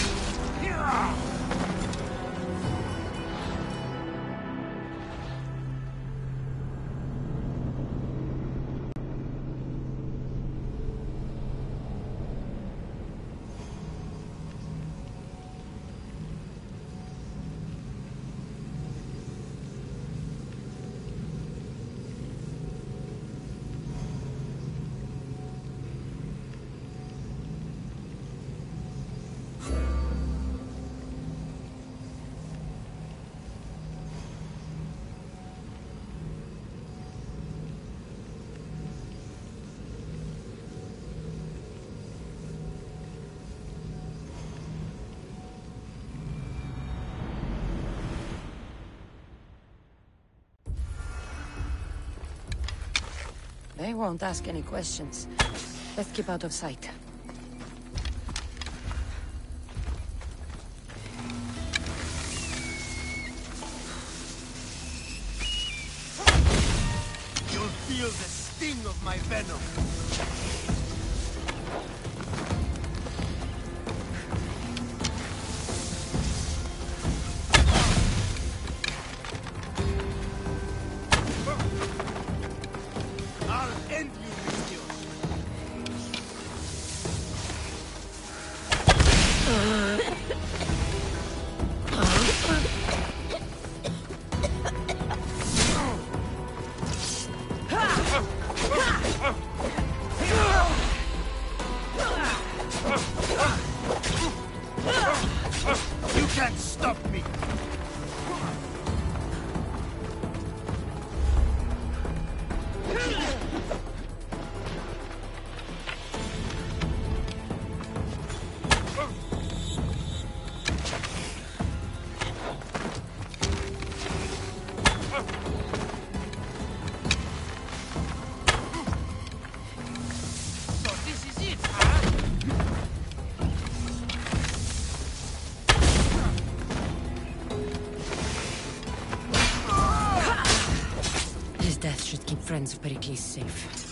They won't ask any questions. Let's keep out of sight. You'll feel the sting of my venom. can't stop me! His death should keep friends of Pericles safe.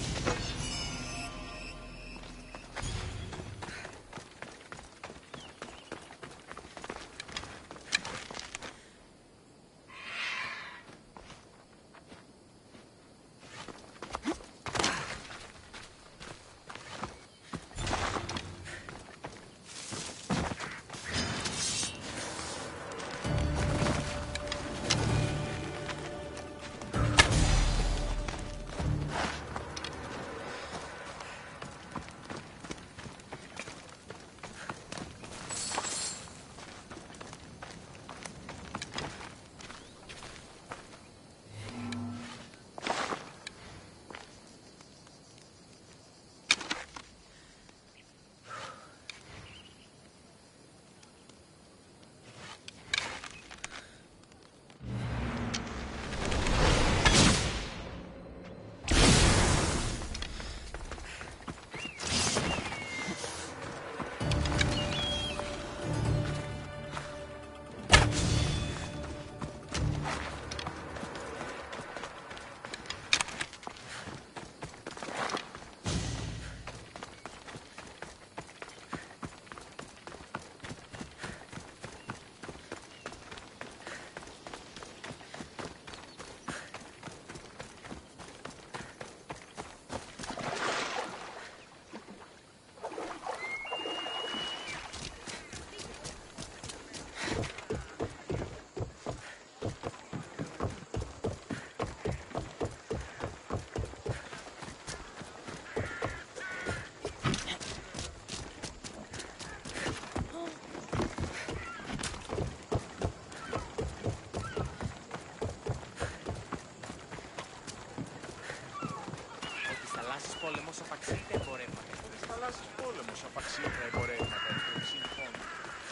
πόλεμος απαξίει τα εμπορεύματα. Ότι θαλάσσιος πόλεμος απαξίει τα εμπορεύματα. Συμφώνω.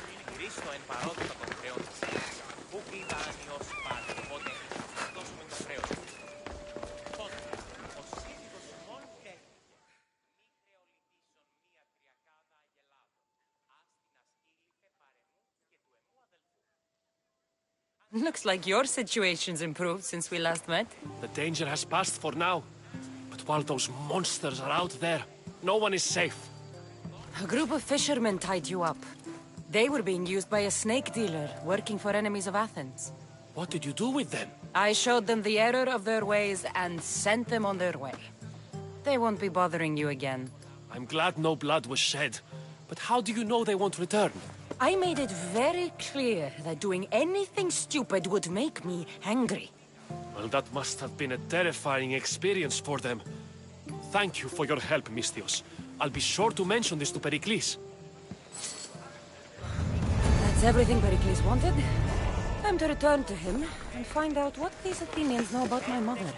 Είναι χρήστο εν παρότητα των χρεών της Ελλάδας. Πού κλείδα ανιώσει πάλι, οπότε θα δώσουμε το χρέος. Τότε, ο σύνδικος μόνοι τέχνηκε. Μη χρεολιτήσεων μία τριακάδα αγελάδων. Άστινας ήλιπε παρεμού και του εμού αδελφού. Looks like your situation's improved since we last met. The danger has passed for now. But while those monsters are out there, no one is safe. A group of fishermen tied you up. They were being used by a snake dealer working for enemies of Athens. What did you do with them? I showed them the error of their ways and sent them on their way. They won't be bothering you again. I'm glad no blood was shed. But how do you know they won't return? I made it very clear that doing anything stupid would make me angry. Well, that must have been a terrifying experience for them. Thank you for your help, Misthios. I'll be sure to mention this to Pericles. That's everything Pericles wanted. Time to return to him and find out what these Athenians know about my mother.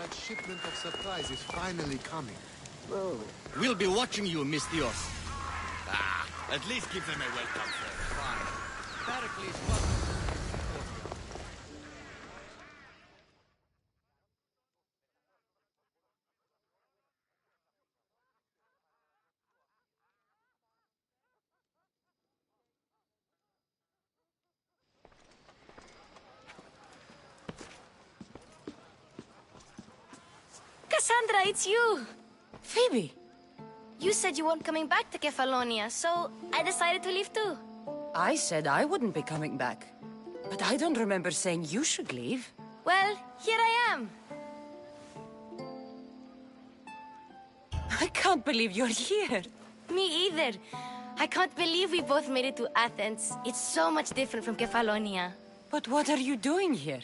That shipment of supplies is finally coming. Oh. We'll be watching you, Misthios. At least give them a welcome for fine. Pericles was... Cassandra, it's you! Phoebe! You said you weren't coming back to Kefalonia, so I decided to leave too. I said I wouldn't be coming back. But I don't remember saying you should leave. Well, here I am. I can't believe you're here. Me either. I can't believe we both made it to Athens. It's so much different from Kefalonia. But what are you doing here?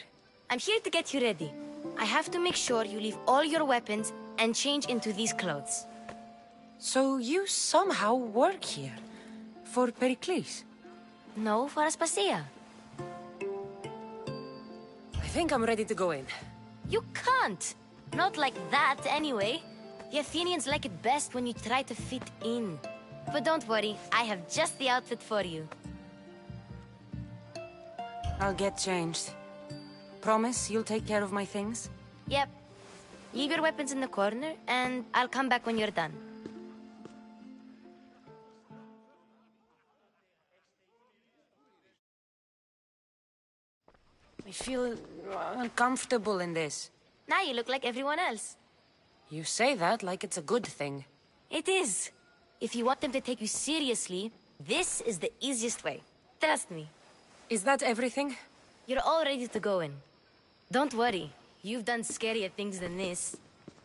I'm here to get you ready. I have to make sure you leave all your weapons and change into these clothes. So you somehow work here? For Pericles? No, for Aspasia. I think I'm ready to go in. You can't! Not like that, anyway. The Athenians like it best when you try to fit in. But don't worry, I have just the outfit for you. I'll get changed. Promise you'll take care of my things? Yep. Leave your weapons in the corner, and I'll come back when you're done. I feel uncomfortable in this. Now you look like everyone else. You say that like it's a good thing. It is. If you want them to take you seriously, this is the easiest way. Trust me. Is that everything? You're all ready to go in. Don't worry. You've done scarier things than this.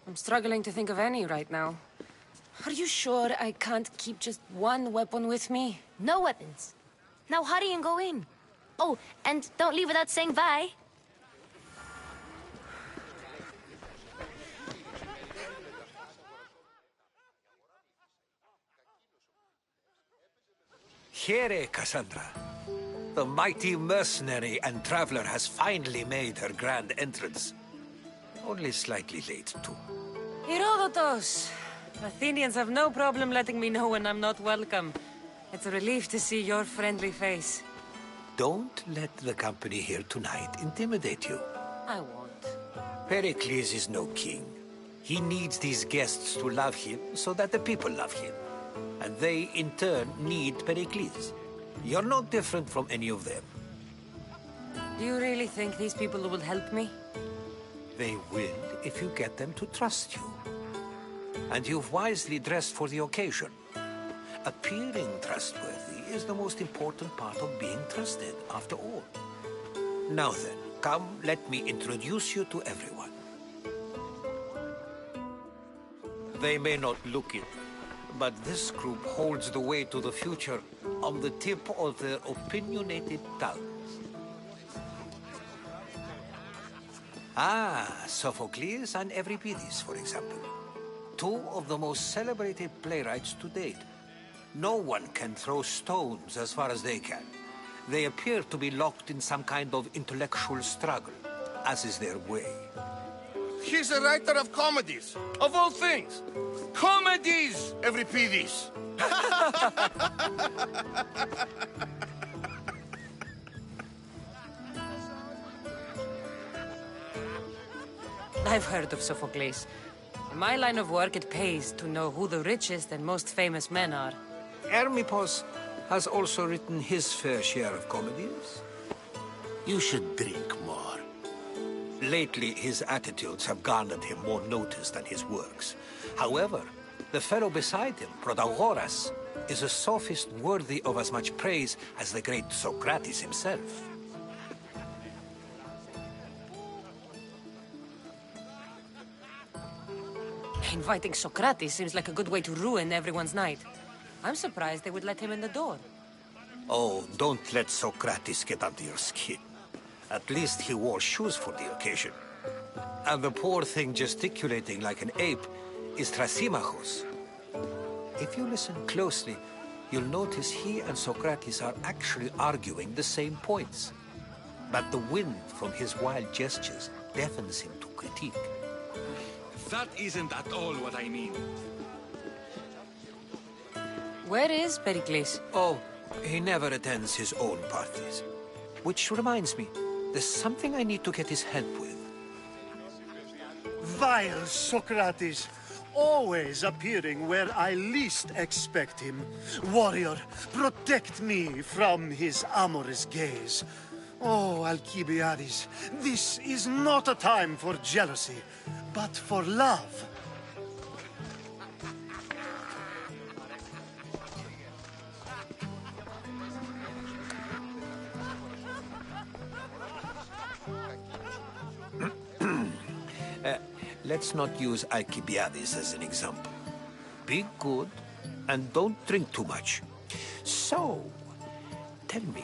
I'm struggling to think of any right now. Are you sure I can't keep just one weapon with me? No weapons. Now hurry and go in. Oh, and don't leave without saying bye. Here, Cassandra. The mighty mercenary and traveler has finally made her grand entrance. Only slightly late, too. Herodotos! Athenians have no problem letting me know when I'm not welcome. It's a relief to see your friendly face. Don't let the company here tonight intimidate you. I won't. Pericles is no king. He needs these guests to love him so that the people love him. And they, in turn, need Pericles. You're not different from any of them. Do you really think these people will help me? They will if you get them to trust you. And you've wisely dressed for the occasion. Appearing trustworthy is the most important part of being trusted, after all. Now then, come, let me introduce you to everyone. They may not look it, but this group holds the way to the future on the tip of their opinionated tongues. Ah, Sophocles and Euripides, for example. Two of the most celebrated playwrights to date. No one can throw stones as far as they can. They appear to be locked in some kind of intellectual struggle, as is their way. He's a writer of comedies, of all things. Comedies, Euripides. I've heard of Sophocles. In my line of work, it pays to know who the richest and most famous men are. Hermippos has also written his fair share of comedies. You should drink more. Lately, his attitudes have garnered him more notice than his works. However, the fellow beside him, Protagoras, is a sophist worthy of as much praise as the great Socrates himself. Inviting Socrates seems like a good way to ruin everyone's night. I'm surprised they would let him in the door. Oh, don't let Socrates get under your skin. At least he wore shoes for the occasion. And the poor thing gesticulating like an ape is Thrasymachos. If you listen closely, you'll notice he and Socrates are actually arguing the same points. But the wind from his wild gestures deafens him to critique. That isn't at all what I mean. Where is Pericles? Oh, he never attends his own parties. Which reminds me, there's something I need to get his help with. Vile Socrates, always appearing where I least expect him. Warrior, protect me from his amorous gaze. Oh, Alcibiades, this is not a time for jealousy, but for love. let's not use Alcibiades as an example. Be good, and don't drink too much. So, tell me,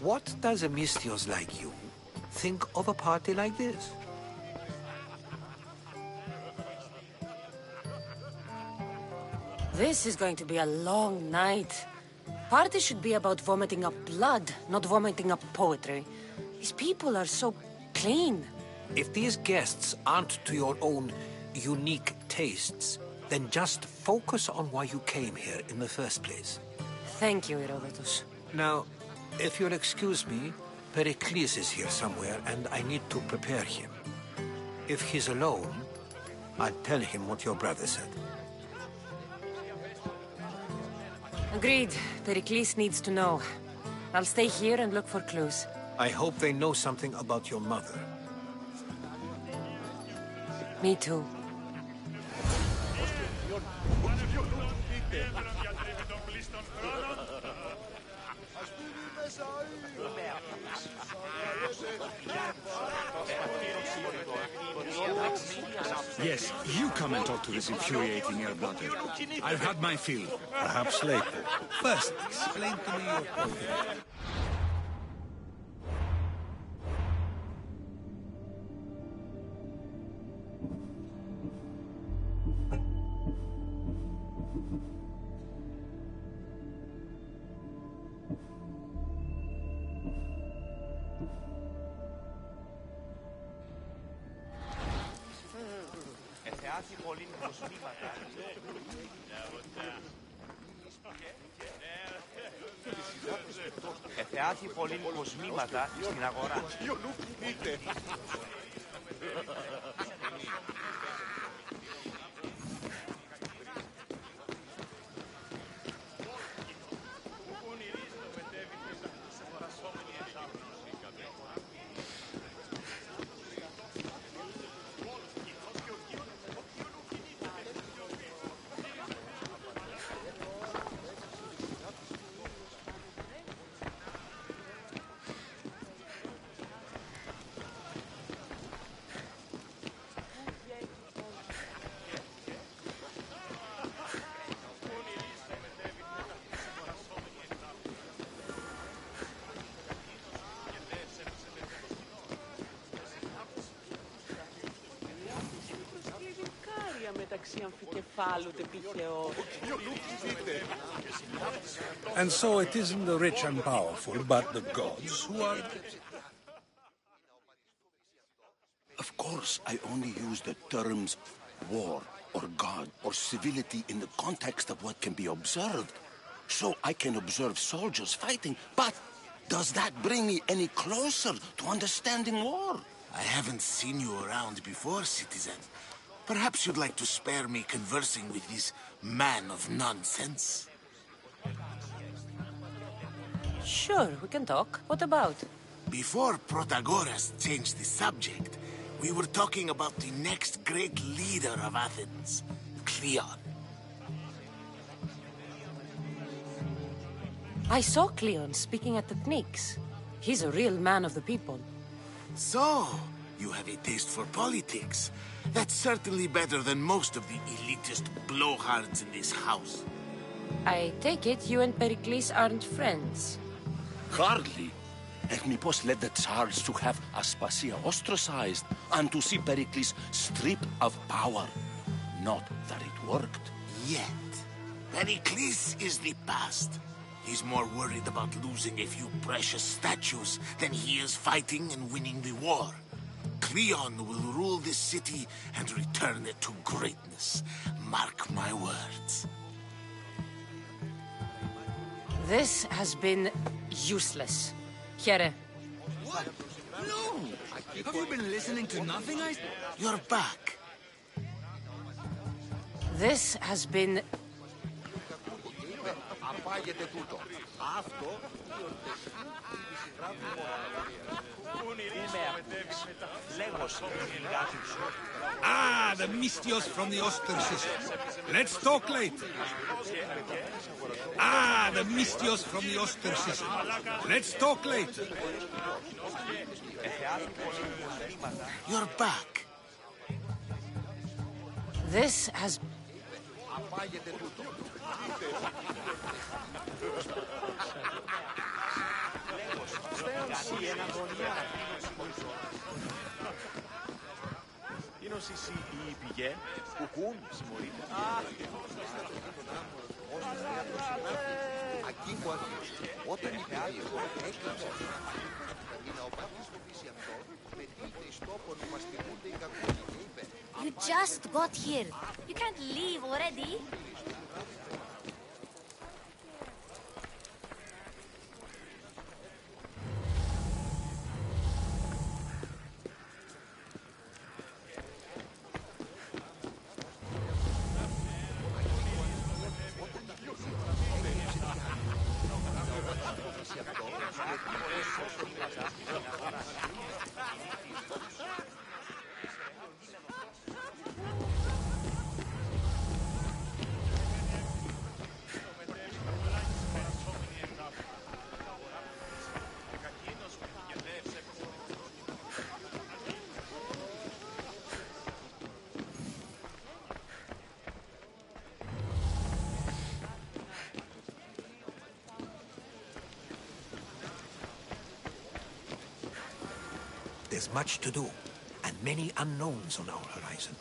what does a Mystios like you think of a party like this? This is going to be a long night. Party should be about vomiting up blood, not vomiting up poetry. These people are so clean. If these guests aren't to your own unique tastes, then just focus on why you came here in the first place. Thank you, Herodotus. Now, if you'll excuse me, Pericles is here somewhere, and I need to prepare him. If he's alone, I'll tell him what your brother said. Agreed. Pericles needs to know. I'll stay here and look for clues. I hope they know something about your mother. Me too. Yes, you come and talk to this infuriating air-blooder. I've had my fill. Perhaps later. First, explain to me your point of view. Εθεάθη πολλήν κοσμήματα στην αγορά. And so it isn't the rich and powerful, but the gods who are... Of course, I only use the terms war or god or civility in the context of what can be observed. So I can observe soldiers fighting, but does that bring me any closer to understanding war? I haven't seen you around before, citizen. Perhaps you'd like to spare me conversing with this man of nonsense? Sure, we can talk. What about? Before Protagoras changed the subject, we were talking about the next great leader of Athens, Cleon. I saw Cleon speaking at the Pnyx. He's a real man of the people. So, you have a taste for politics. That's certainly better than most of the elitist blowhards in this house. I take it you and Pericles aren't friends. Hardly. Hermippos led the Tsars to have Aspasia ostracized and to see Pericles stripped of power. Not that it worked. Yet, Pericles is the past. He's more worried about losing a few precious statues than he is fighting and winning the war. Cleon will rule this city and return it to greatness. Mark my words. This has been useless. Here. What? No! Have you been listening to nothing? You're back. This has been... Ah, the Mystios from the ostracism. Let's talk later. Ah, the Mystios from the ostracism. Let's talk later. You're back. This has... Είναι ο Σισί ή η πηγέ, κουκούν, συμμορείτε. Ακίκο αρχής, όταν η περίοδο έκλειψε είναι ο πατής του πίσει αυτό, πετύχει εις τόπον που μας τιμούνται οι κακοί και είπε You just got here. You can't leave already. There's much to do, and many unknowns on our horizon.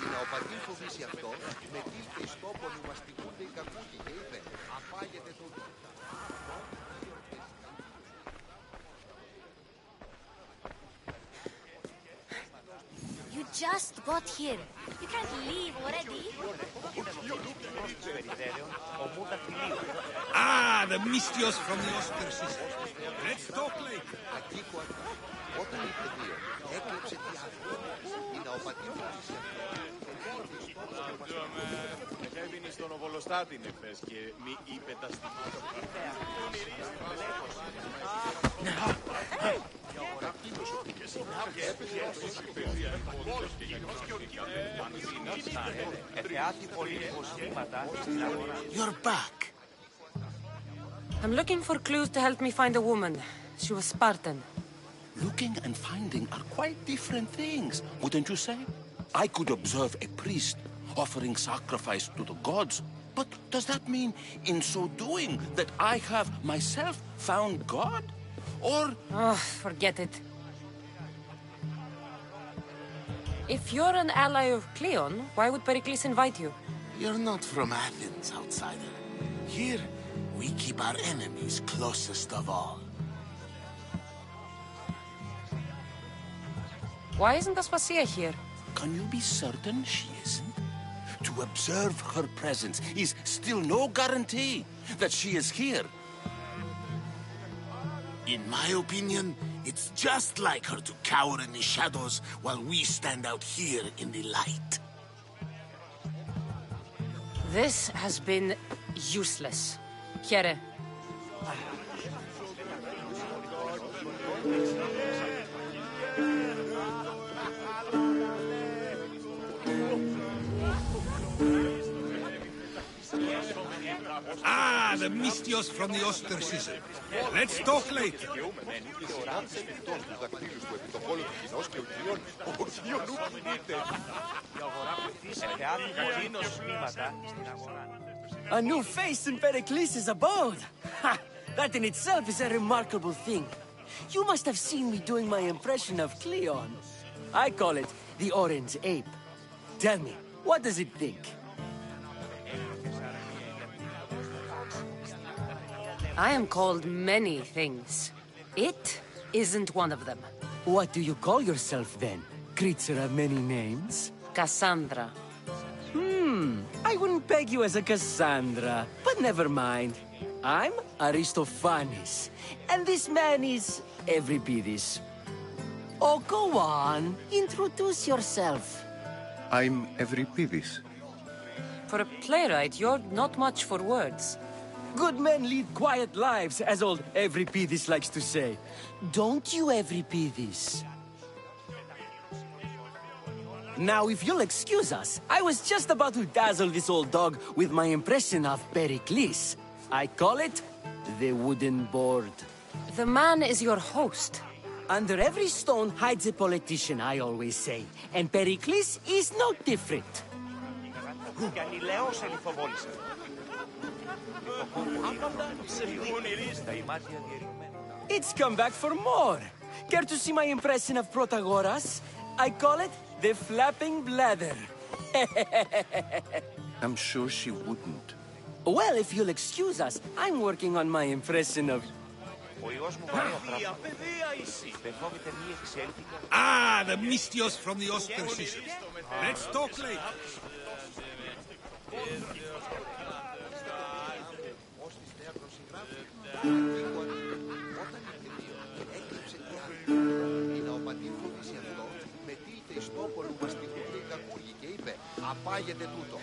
Είναι ο πατής φοβήσει αυτό, μετήλθε εις τόπον που μας τιμούνται οι κακούκοι και είπε αφάγετε τούτο. You just got here. You can't leave already. Ah, the mystios from the Ostracist. Let's talk later. Ακίκο αρχής, όταν ήρθε δύο, έκλεψε τι άλλο. Είναι ο πατής φοβήσει αυτό. Έβγαινε στον Οβολοστάτη νεφές και μη είπε τα στοιχεία. You're back. I'm looking for clues to help me find a woman. She was Spartan. Looking and finding are quite different things, wouldn't you say? I could observe a priest offering sacrifice to the gods, but does that mean, in so doing, that I have myself found God? Or... Oh, forget it. If you're an ally of Cleon, why would Pericles invite you? You're not from Athens, outsider. Here, we keep our enemies closest of all. Why isn't Aspasia here? Can you be certain she isn't? To observe her presence is still no guarantee that she is here. In my opinion, it's just like her to cower in the shadows while we stand out here in the light. This has been useless. Here. Ah, the mystios from the ostracism. Let's talk later. A new face in Pericles' abode. Ha! That in itself is a remarkable thing. You must have seen me doing my impression of Cleon. I call it the Orange Ape. Tell me, what does it think? I am called many things. It isn't one of them. What do you call yourself then? Creature of many names? Cassandra. I wouldn't peg you as a Cassandra, but never mind. I'm Aristophanes, and this man is Euripides. Oh, go on. Introduce yourself. I'm Euripides. For a playwright, you're not much for words. Good men lead quiet lives, as old Euripides likes to say. Don't you, Euripides? Now, if you'll excuse us, I was just about to dazzle this old dog with my impression of Pericles. I call it the wooden board. The man is your host. Under every stone hides a politician, I always say. And Pericles is no different. It's come back for more. Care to see my impression of Protagoras? I call it the flapping bladder. I'm sure she wouldn't. Well, if you'll excuse us, I'm working on my impression of... Ah, the Mystios from the Oscar system. Let's talk later. Απάγεται τούτο.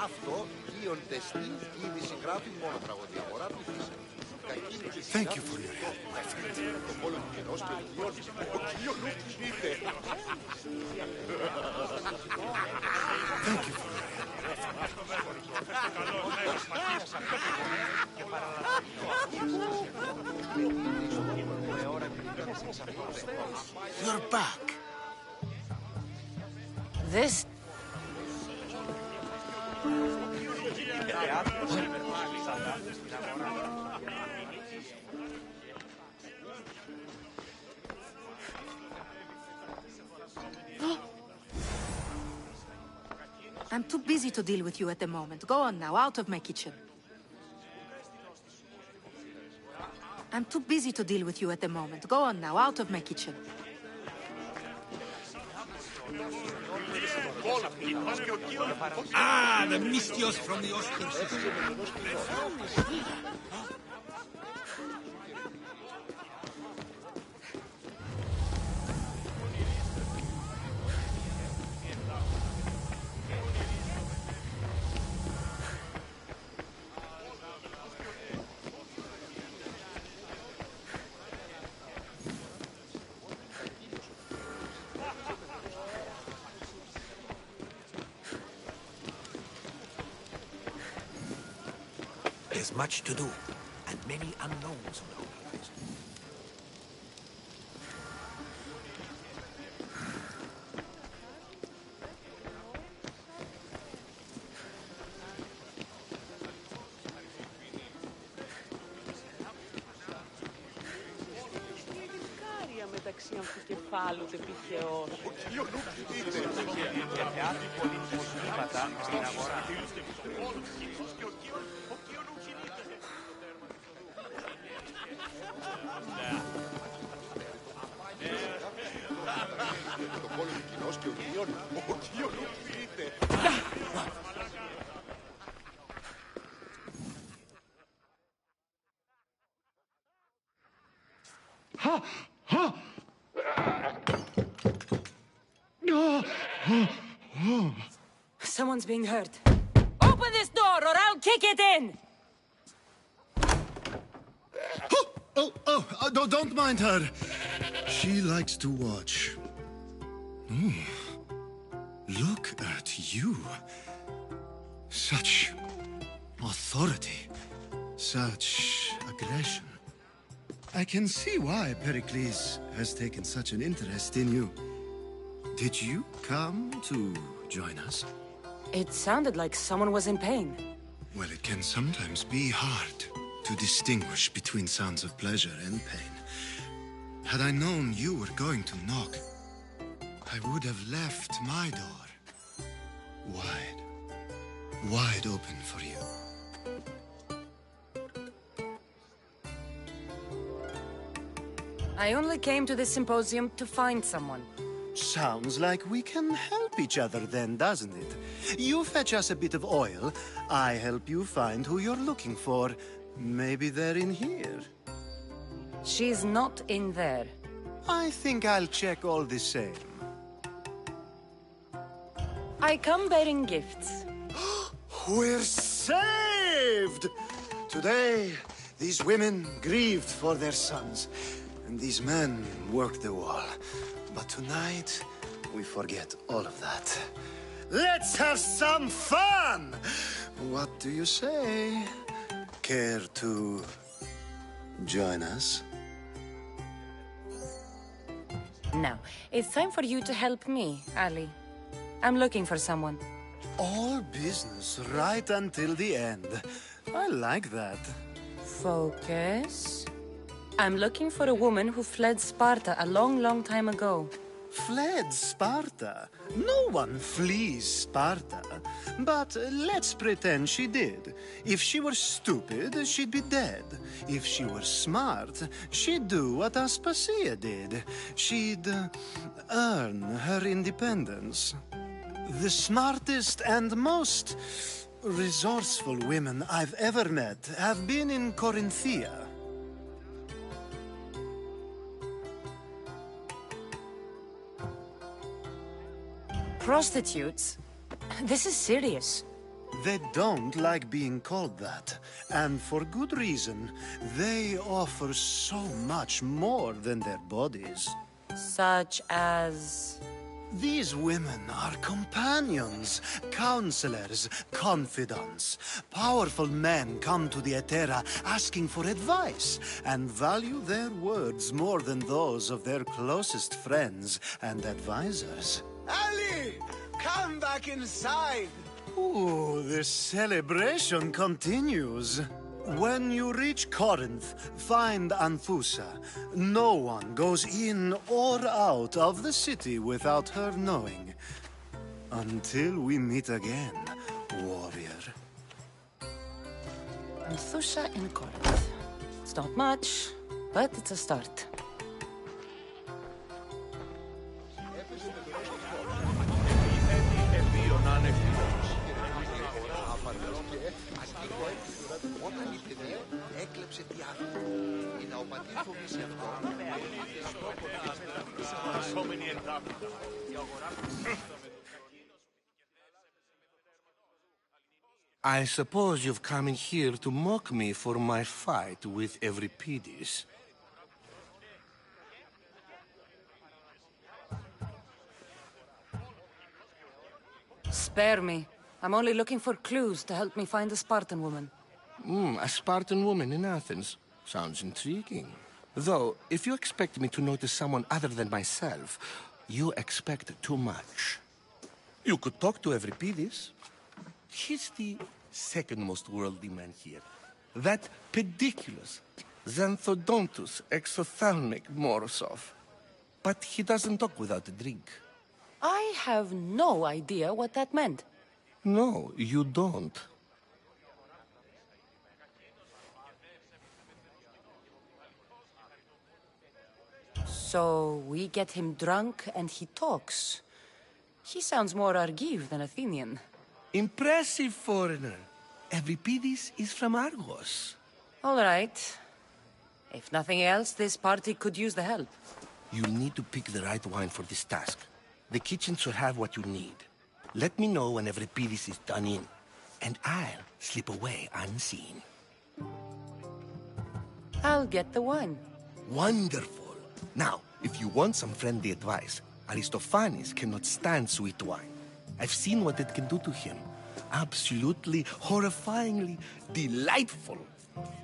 Αυτό κύονται στην κίνηση κράτου μόνο τραγωδία. Μωρά του φύση. Thank you for your help, my friend. Το πόλο του κενός και Thank you for your help. You're back. This... I'm too busy to deal with you at the moment. Go on now, out of my kitchen. I'm too busy to deal with you at the moment. Go on now, out of my kitchen. Ah, the Mystios from the Oscar system. There's much to do, and many unknowns on our lives. Μεταξύ αμφικεφάλου τεπιχαιός. στην αγορά. Το πόλο του κοινός και ο Κιονουκ Someone's being hurt. Open this door or I'll kick it in! Don't mind her. She likes to watch. Look at you. Such authority. Such aggression. I can see why Pericles has taken such an interest in you. Did you come to join us? It sounded like someone was in pain. Well, it can sometimes be hard to distinguish between sounds of pleasure and pain. Had I known you were going to knock, I would have left my door wide open for you. I only came to this symposium to find someone. Sounds like we can help each other then, doesn't it? You fetch us a bit of oil, I help you find who you're looking for. Maybe they're in here. She's not in there. I think I'll check all the same. I come bearing gifts. We're saved! Today, these women grieved for their sons, and these men worked the wall. But tonight, we forget all of that. Let's have some fun! What do you say? Care to join us? Now, it's time for you to help me, Ali. I'm looking for someone. All business right until the end. I like that. Focus. I'm looking for a woman who fled Sparta a long, long time ago. Fled Sparta? No one flees Sparta. But let's pretend she did. If she were stupid, she'd be dead. If she were smart, she'd do what Aspasia did. She'd earn her independence. The smartest and most resourceful women I've ever met have been in Corinthia. Prostitutes? This is serious. They don't like being called that, and for good reason. They offer so much more than their bodies. Such as... These women are companions, counselors, confidants. Powerful men come to the Etera asking for advice and value their words more than those of their closest friends and advisors. Ali! Come back inside! Ooh, the celebration continues. When you reach Corinth, find Anfusa. No one goes in or out of the city without her knowing. Until we meet again, warrior. Anfusa in Corinth. It's not much, but it's a start. Όταν η παιδεία έκλεψε τη Άθηνα. Η ναοπατή φοβήσε αυτό. I suppose you've come in here to mock me for my fight with Euripides. Spare me. I'm only looking for clues to help me find a Spartan woman. A Spartan woman in Athens. Sounds intriguing. Though, if you expect me to notice someone other than myself, you expect too much. You could talk to Euripides. He's the second most worldly man here. That pediculous, xanthodontus exophthalmic Morosov. But he doesn't talk without a drink. I have no idea what that meant. No, you don't. So we get him drunk and he talks. He sounds more Argiv than Athenian. Impressive, foreigner. Euripides is from Argos. All right. If nothing else, this party could use the help. You'll need to pick the right wine for this task. The kitchen should have what you need. Let me know when Euripides is done in, and I'll slip away unseen. I'll get the wine. Wonderful. Now, if you want some friendly advice, Aristophanes cannot stand sweet wine. I've seen what it can do to him. Absolutely, horrifyingly delightful.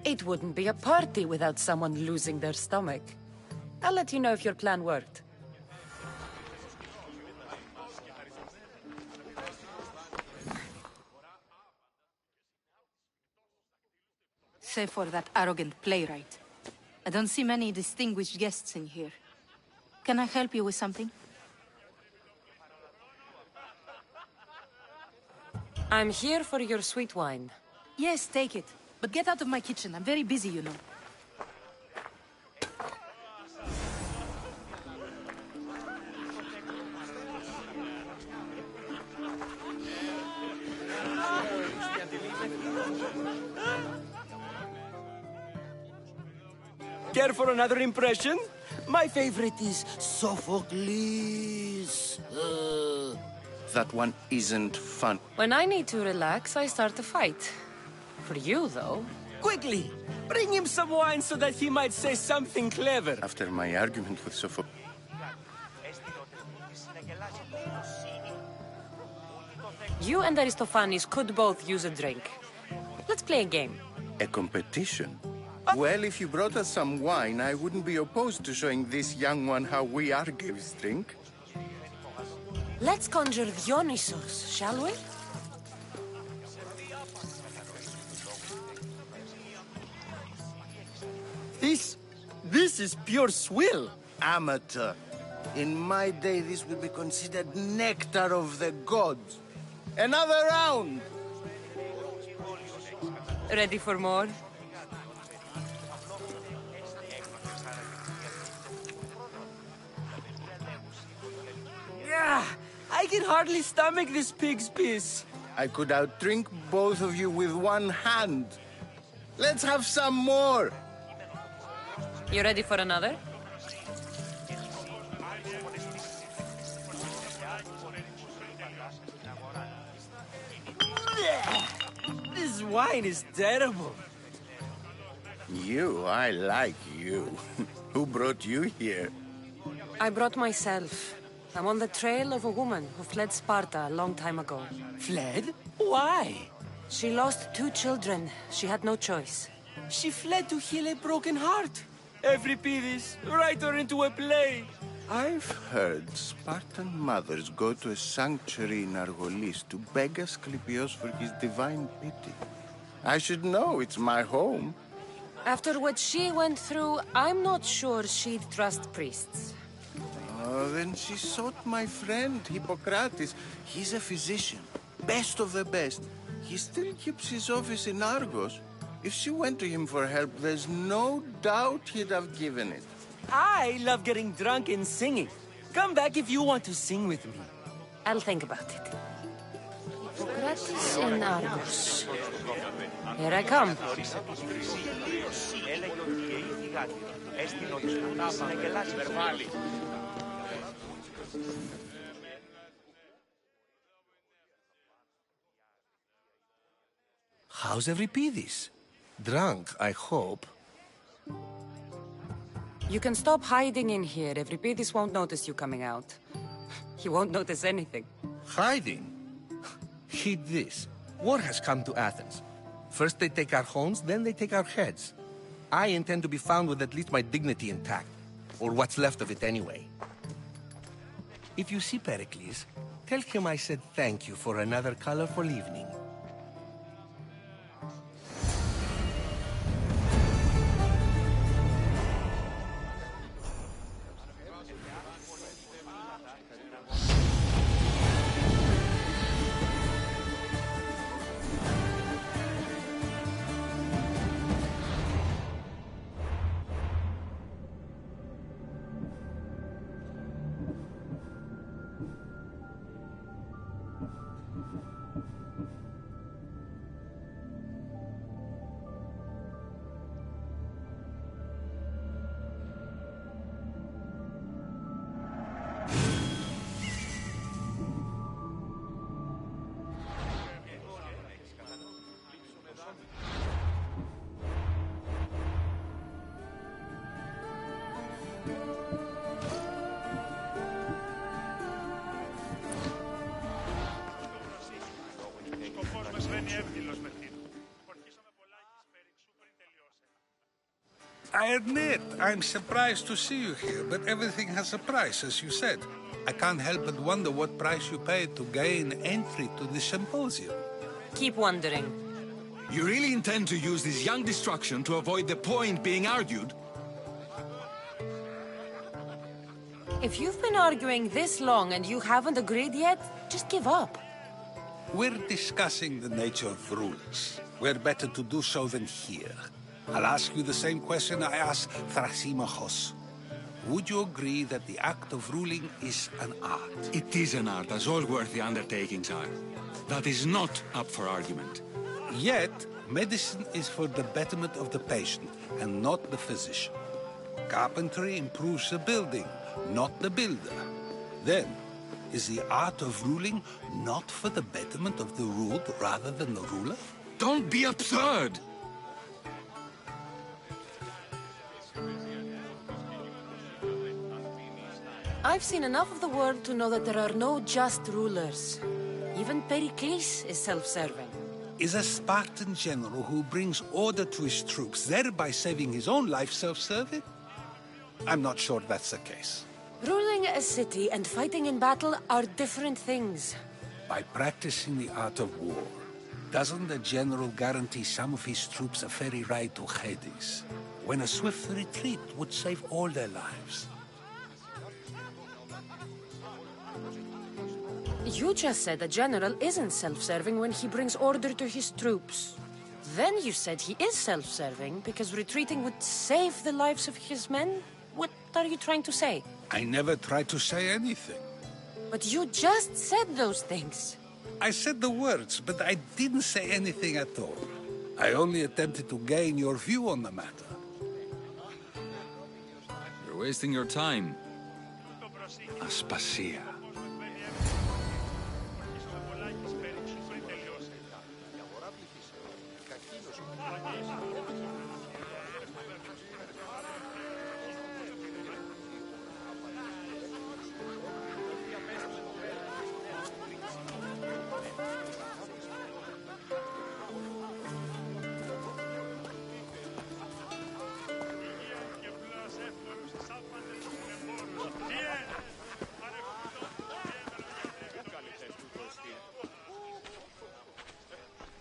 It wouldn't be a party without someone losing their stomach. I'll let you know if your plan worked. Save for that arrogant playwright. I don't see many distinguished guests in here. Can I help you with something? I'm here for your sweet wine. Yes, take it. But get out of my kitchen. I'm very busy, you know. Care for another impression? My favorite is Sophocles. That one isn't fun. When I need to relax, I start a fight. For you, though. Quickly! Bring him some wine so that he might say something clever. After my argument with Sophocles. You and Aristophanes could both use a drink. Let's play a game. A competition? Well, if you brought us some wine, I wouldn't be opposed to showing this young one how we Argives drink. Let's conjure Dionysos, shall we? This is pure swill. Amateur. In my day, this would be considered nectar of the gods. Another round! Ready for more? Yeah, I can hardly stomach this pig's piss. I could outdrink both of you with one hand. Let's have some more! You ready for another? This wine is terrible. You, I like you. Who brought you here? I brought myself. I'm on the trail of a woman who fled Sparta a long time ago. Fled? Why? She lost 2 children. She had no choice. She fled to heal a broken heart. Euripides, write her into a play. I've heard Spartan mothers go to a sanctuary in Argolis to beg Asclepios for his divine pity. I should know, it's my home. After what she went through, I'm not sure she'd trust priests. Oh, then she sought my friend, Hippocrates. He's a physician, best of the best. He still keeps his office in Argos. If she went to him for help, there's no doubt he'd have given it. I love getting drunk and singing. Come back if you want to sing with me. I'll think about it. Hippocrates in Argos. Here I come. How's Euripides? Drunk, I hope. You can stop hiding in here. Euripides won't notice you coming out. He won't notice anything. Hiding? Heed this. War has come to Athens. First they take our homes, then they take our heads. I intend to be found with at least my dignity intact. Or what's left of it anyway. If you see Pericles, tell him I said thank you for another colorful evening. I admit, I'm surprised to see you here, but everything has a price, as you said. I can't help but wonder what price you paid to gain entry to the symposium. Keep wondering. You really intend to use this young destruction to avoid the point being argued? If you've been arguing this long and you haven't agreed yet, just give up. We're discussing the nature of rules. Where better to do so than here? I'll ask you the same question I asked Thrasymachos. Would you agree that the act of ruling is an art? It is an art, as all worthy undertakings are. That is not up for argument. Yet, Medicine is for the betterment of the patient and not the physician. Carpentry improves the building, not the builder. Then, is the art of ruling not for the betterment of the ruled rather than the ruler? Don't be absurd! I've seen enough of the world to know that there are no just rulers. Even Pericles is self-serving. Is a Spartan general who brings order to his troops, thereby saving his own life, self-serving? I'm not sure that's the case. Ruling a city and fighting in battle are different things. By practicing the art of war, doesn't the general guarantee some of his troops a ferry ride to Hades, when a swift retreat would save all their lives? You just said a general isn't self-serving when he brings order to his troops. Then you said he is self-serving because retreating would save the lives of his men? What are you trying to say? I never tried to say anything. But you just said those things. I said the words, but I didn't say anything at all. I only attempted to gain your view on the matter. You're wasting your time. Aspasia.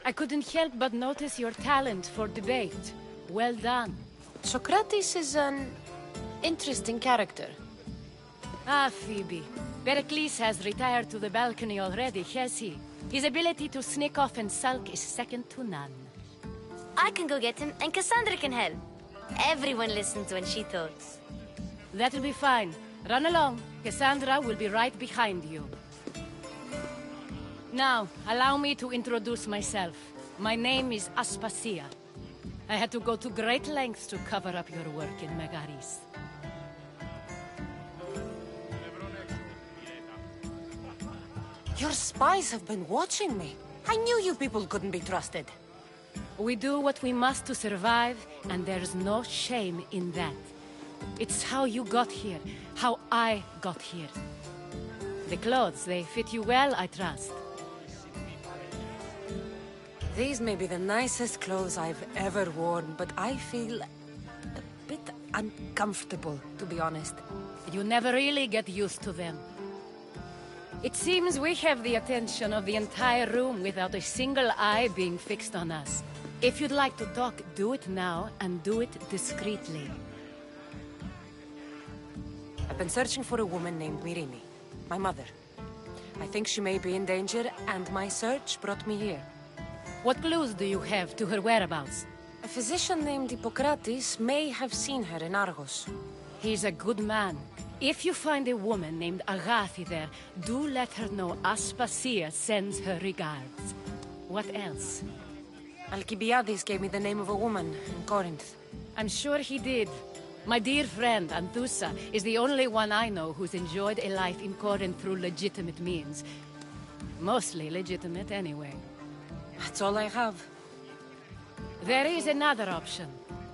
I couldn't help but notice your talent for debate. Well done. Socrates is an interesting character. Ah, Phoebe. Pericles has retired to the balcony already, has he? His ability to sneak off and sulk is second to none. I can go get him, and Cassandra can help. Everyone listens when she talks. That'll be fine. Run along. Cassandra will be right behind you. Now, allow me to introduce myself. My name is Aspasia. I had to go to great lengths to cover up your work in Megaris. Your spies have been watching me. I knew you people couldn't be trusted. We do what we must to survive, and there's no shame in that. It's how you got here, how I got here. The clothes, they fit you well, I trust. These may be the nicest clothes I've ever worn, but I feel a bit uncomfortable, to be honest. You never really get used to them. It seems we have the attention of the entire room without a single eye being fixed on us. If you'd like to talk, do it now, and do it discreetly. I've been searching for a woman named Myrine, my mother. I think she may be in danger, and my search brought me here. What clues do you have to her whereabouts? A physician named Hippocrates may have seen her in Argos. He's a good man. If you find a woman named Agathi there, do let her know Aspasia sends her regards. What else? Alcibiades gave me the name of a woman in Corinth. I'm sure he did. My dear friend, Anthusa, is the only one I know who's enjoyed a life in Corinth through legitimate means. Mostly legitimate, anyway. That's all I have. There is another option.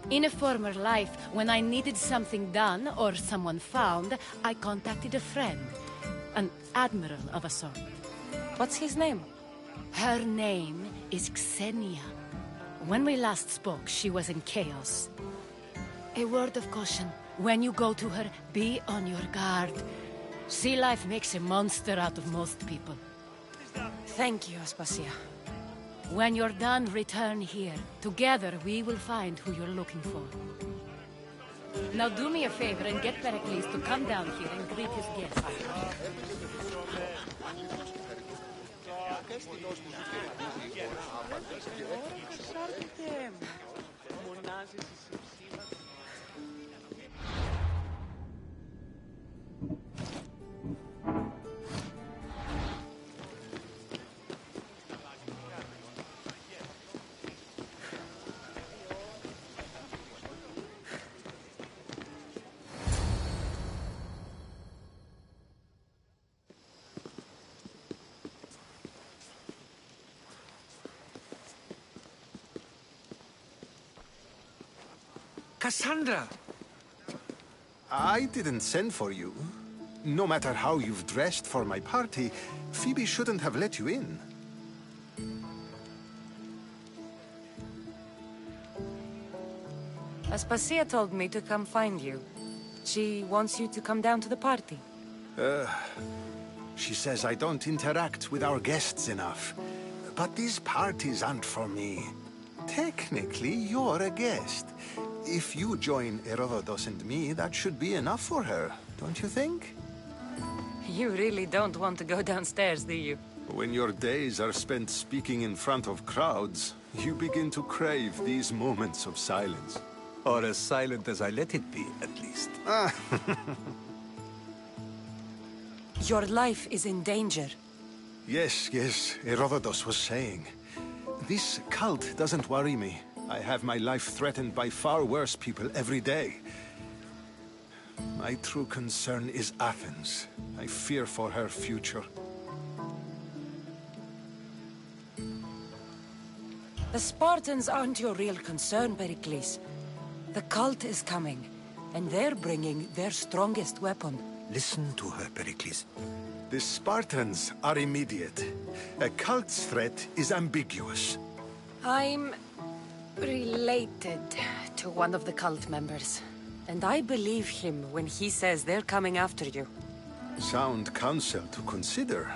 In a former life, when I needed something done or someone found, I contacted a friend. An admiral of a sort. What's his name? Her name is Xenia. When we last spoke, she was in chaos. A word of caution. When you go to her, be on your guard. Sea life makes a monster out of most people. Thank you, Aspasia. When you're done, return here. Together, we will find who you're looking for. Now do me a favor and get Pericles to come down here and greet his guests. Cassandra! I didn't send for you. No matter how you've dressed for my party, Phoebe shouldn't have let you in. Aspasia told me to come find you. She wants you to come down to the party. She says I don't interact with our guests enough. But these parties aren't for me. Technically, you're a guest. If you join Herodotus and me, that should be enough for her, don't you think? You really don't want to go downstairs, do you? When your days are spent speaking in front of crowds, you begin to crave these moments of silence. Or as silent as I let it be, at least. Your life is in danger. Yes, Herodotus was saying. This cult doesn't worry me. I have my life threatened by far worse people every day. My true concern is Athens. I fear for her future. The Spartans aren't your real concern, Pericles. The cult is coming, and they're bringing their strongest weapon. Listen to her, Pericles. The Spartans are immediate. A cult's threat is ambiguous. I'm related to one of the cult members, and I believe him when he says they're coming after you. Sound counsel to consider.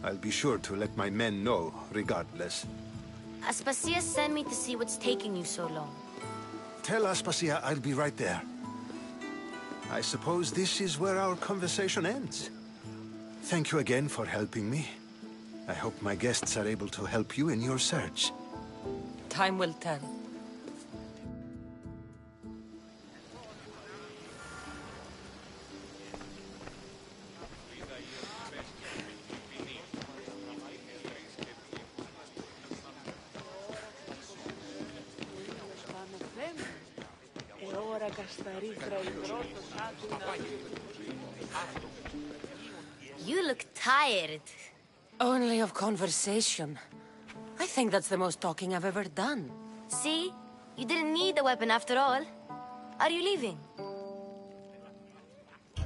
I'll be sure to let my men know, regardless. Aspasia sent me to see what's taking you so long. Tell Aspasia I'll be right there. I suppose this is where our conversation ends. Thank you again for helping me. I hope my guests are able to help you in your search. Time will tell. You look tired. Only of conversation. I think that's the most talking I've ever done. See? You didn't need the weapon after all. Are you leaving?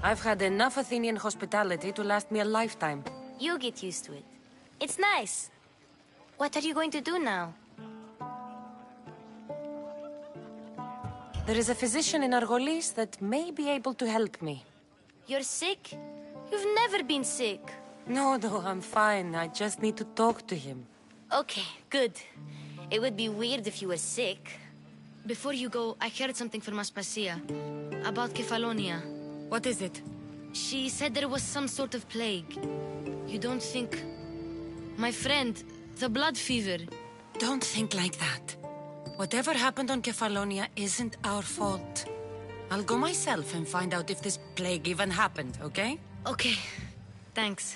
I've had enough Athenian hospitality to last me a lifetime. You get used to it. It's nice. What are you going to do now? There is a physician in Argolis that may be able to help me. You're sick? You've never been sick. No, I'm fine. I just need to talk to him. Okay, good. It would be weird if you were sick. Before you go, I heard something from Aspasia about Kefalonia. What is it? She said there was some sort of plague. You don't think... My friend, the blood fever. Don't think like that. Whatever happened on Kefalonia isn't our fault. I'll go myself and find out if this plague even happened, okay? Okay. Thanks.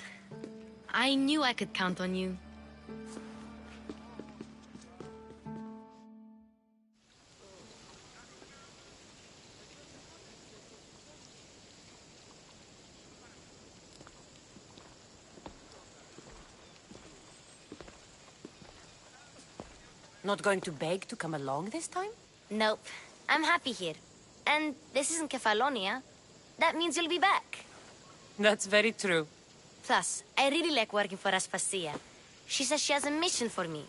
I knew I could count on you. Not going to beg to come along this time? Nope. I'm happy here. And this isn't Kefalonia. That means you'll be back. That's very true. Plus, I really like working for Aspasia. She says she has a mission for me.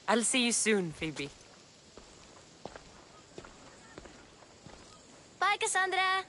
I'll see you soon, Phoebe. Bye, Cassandra!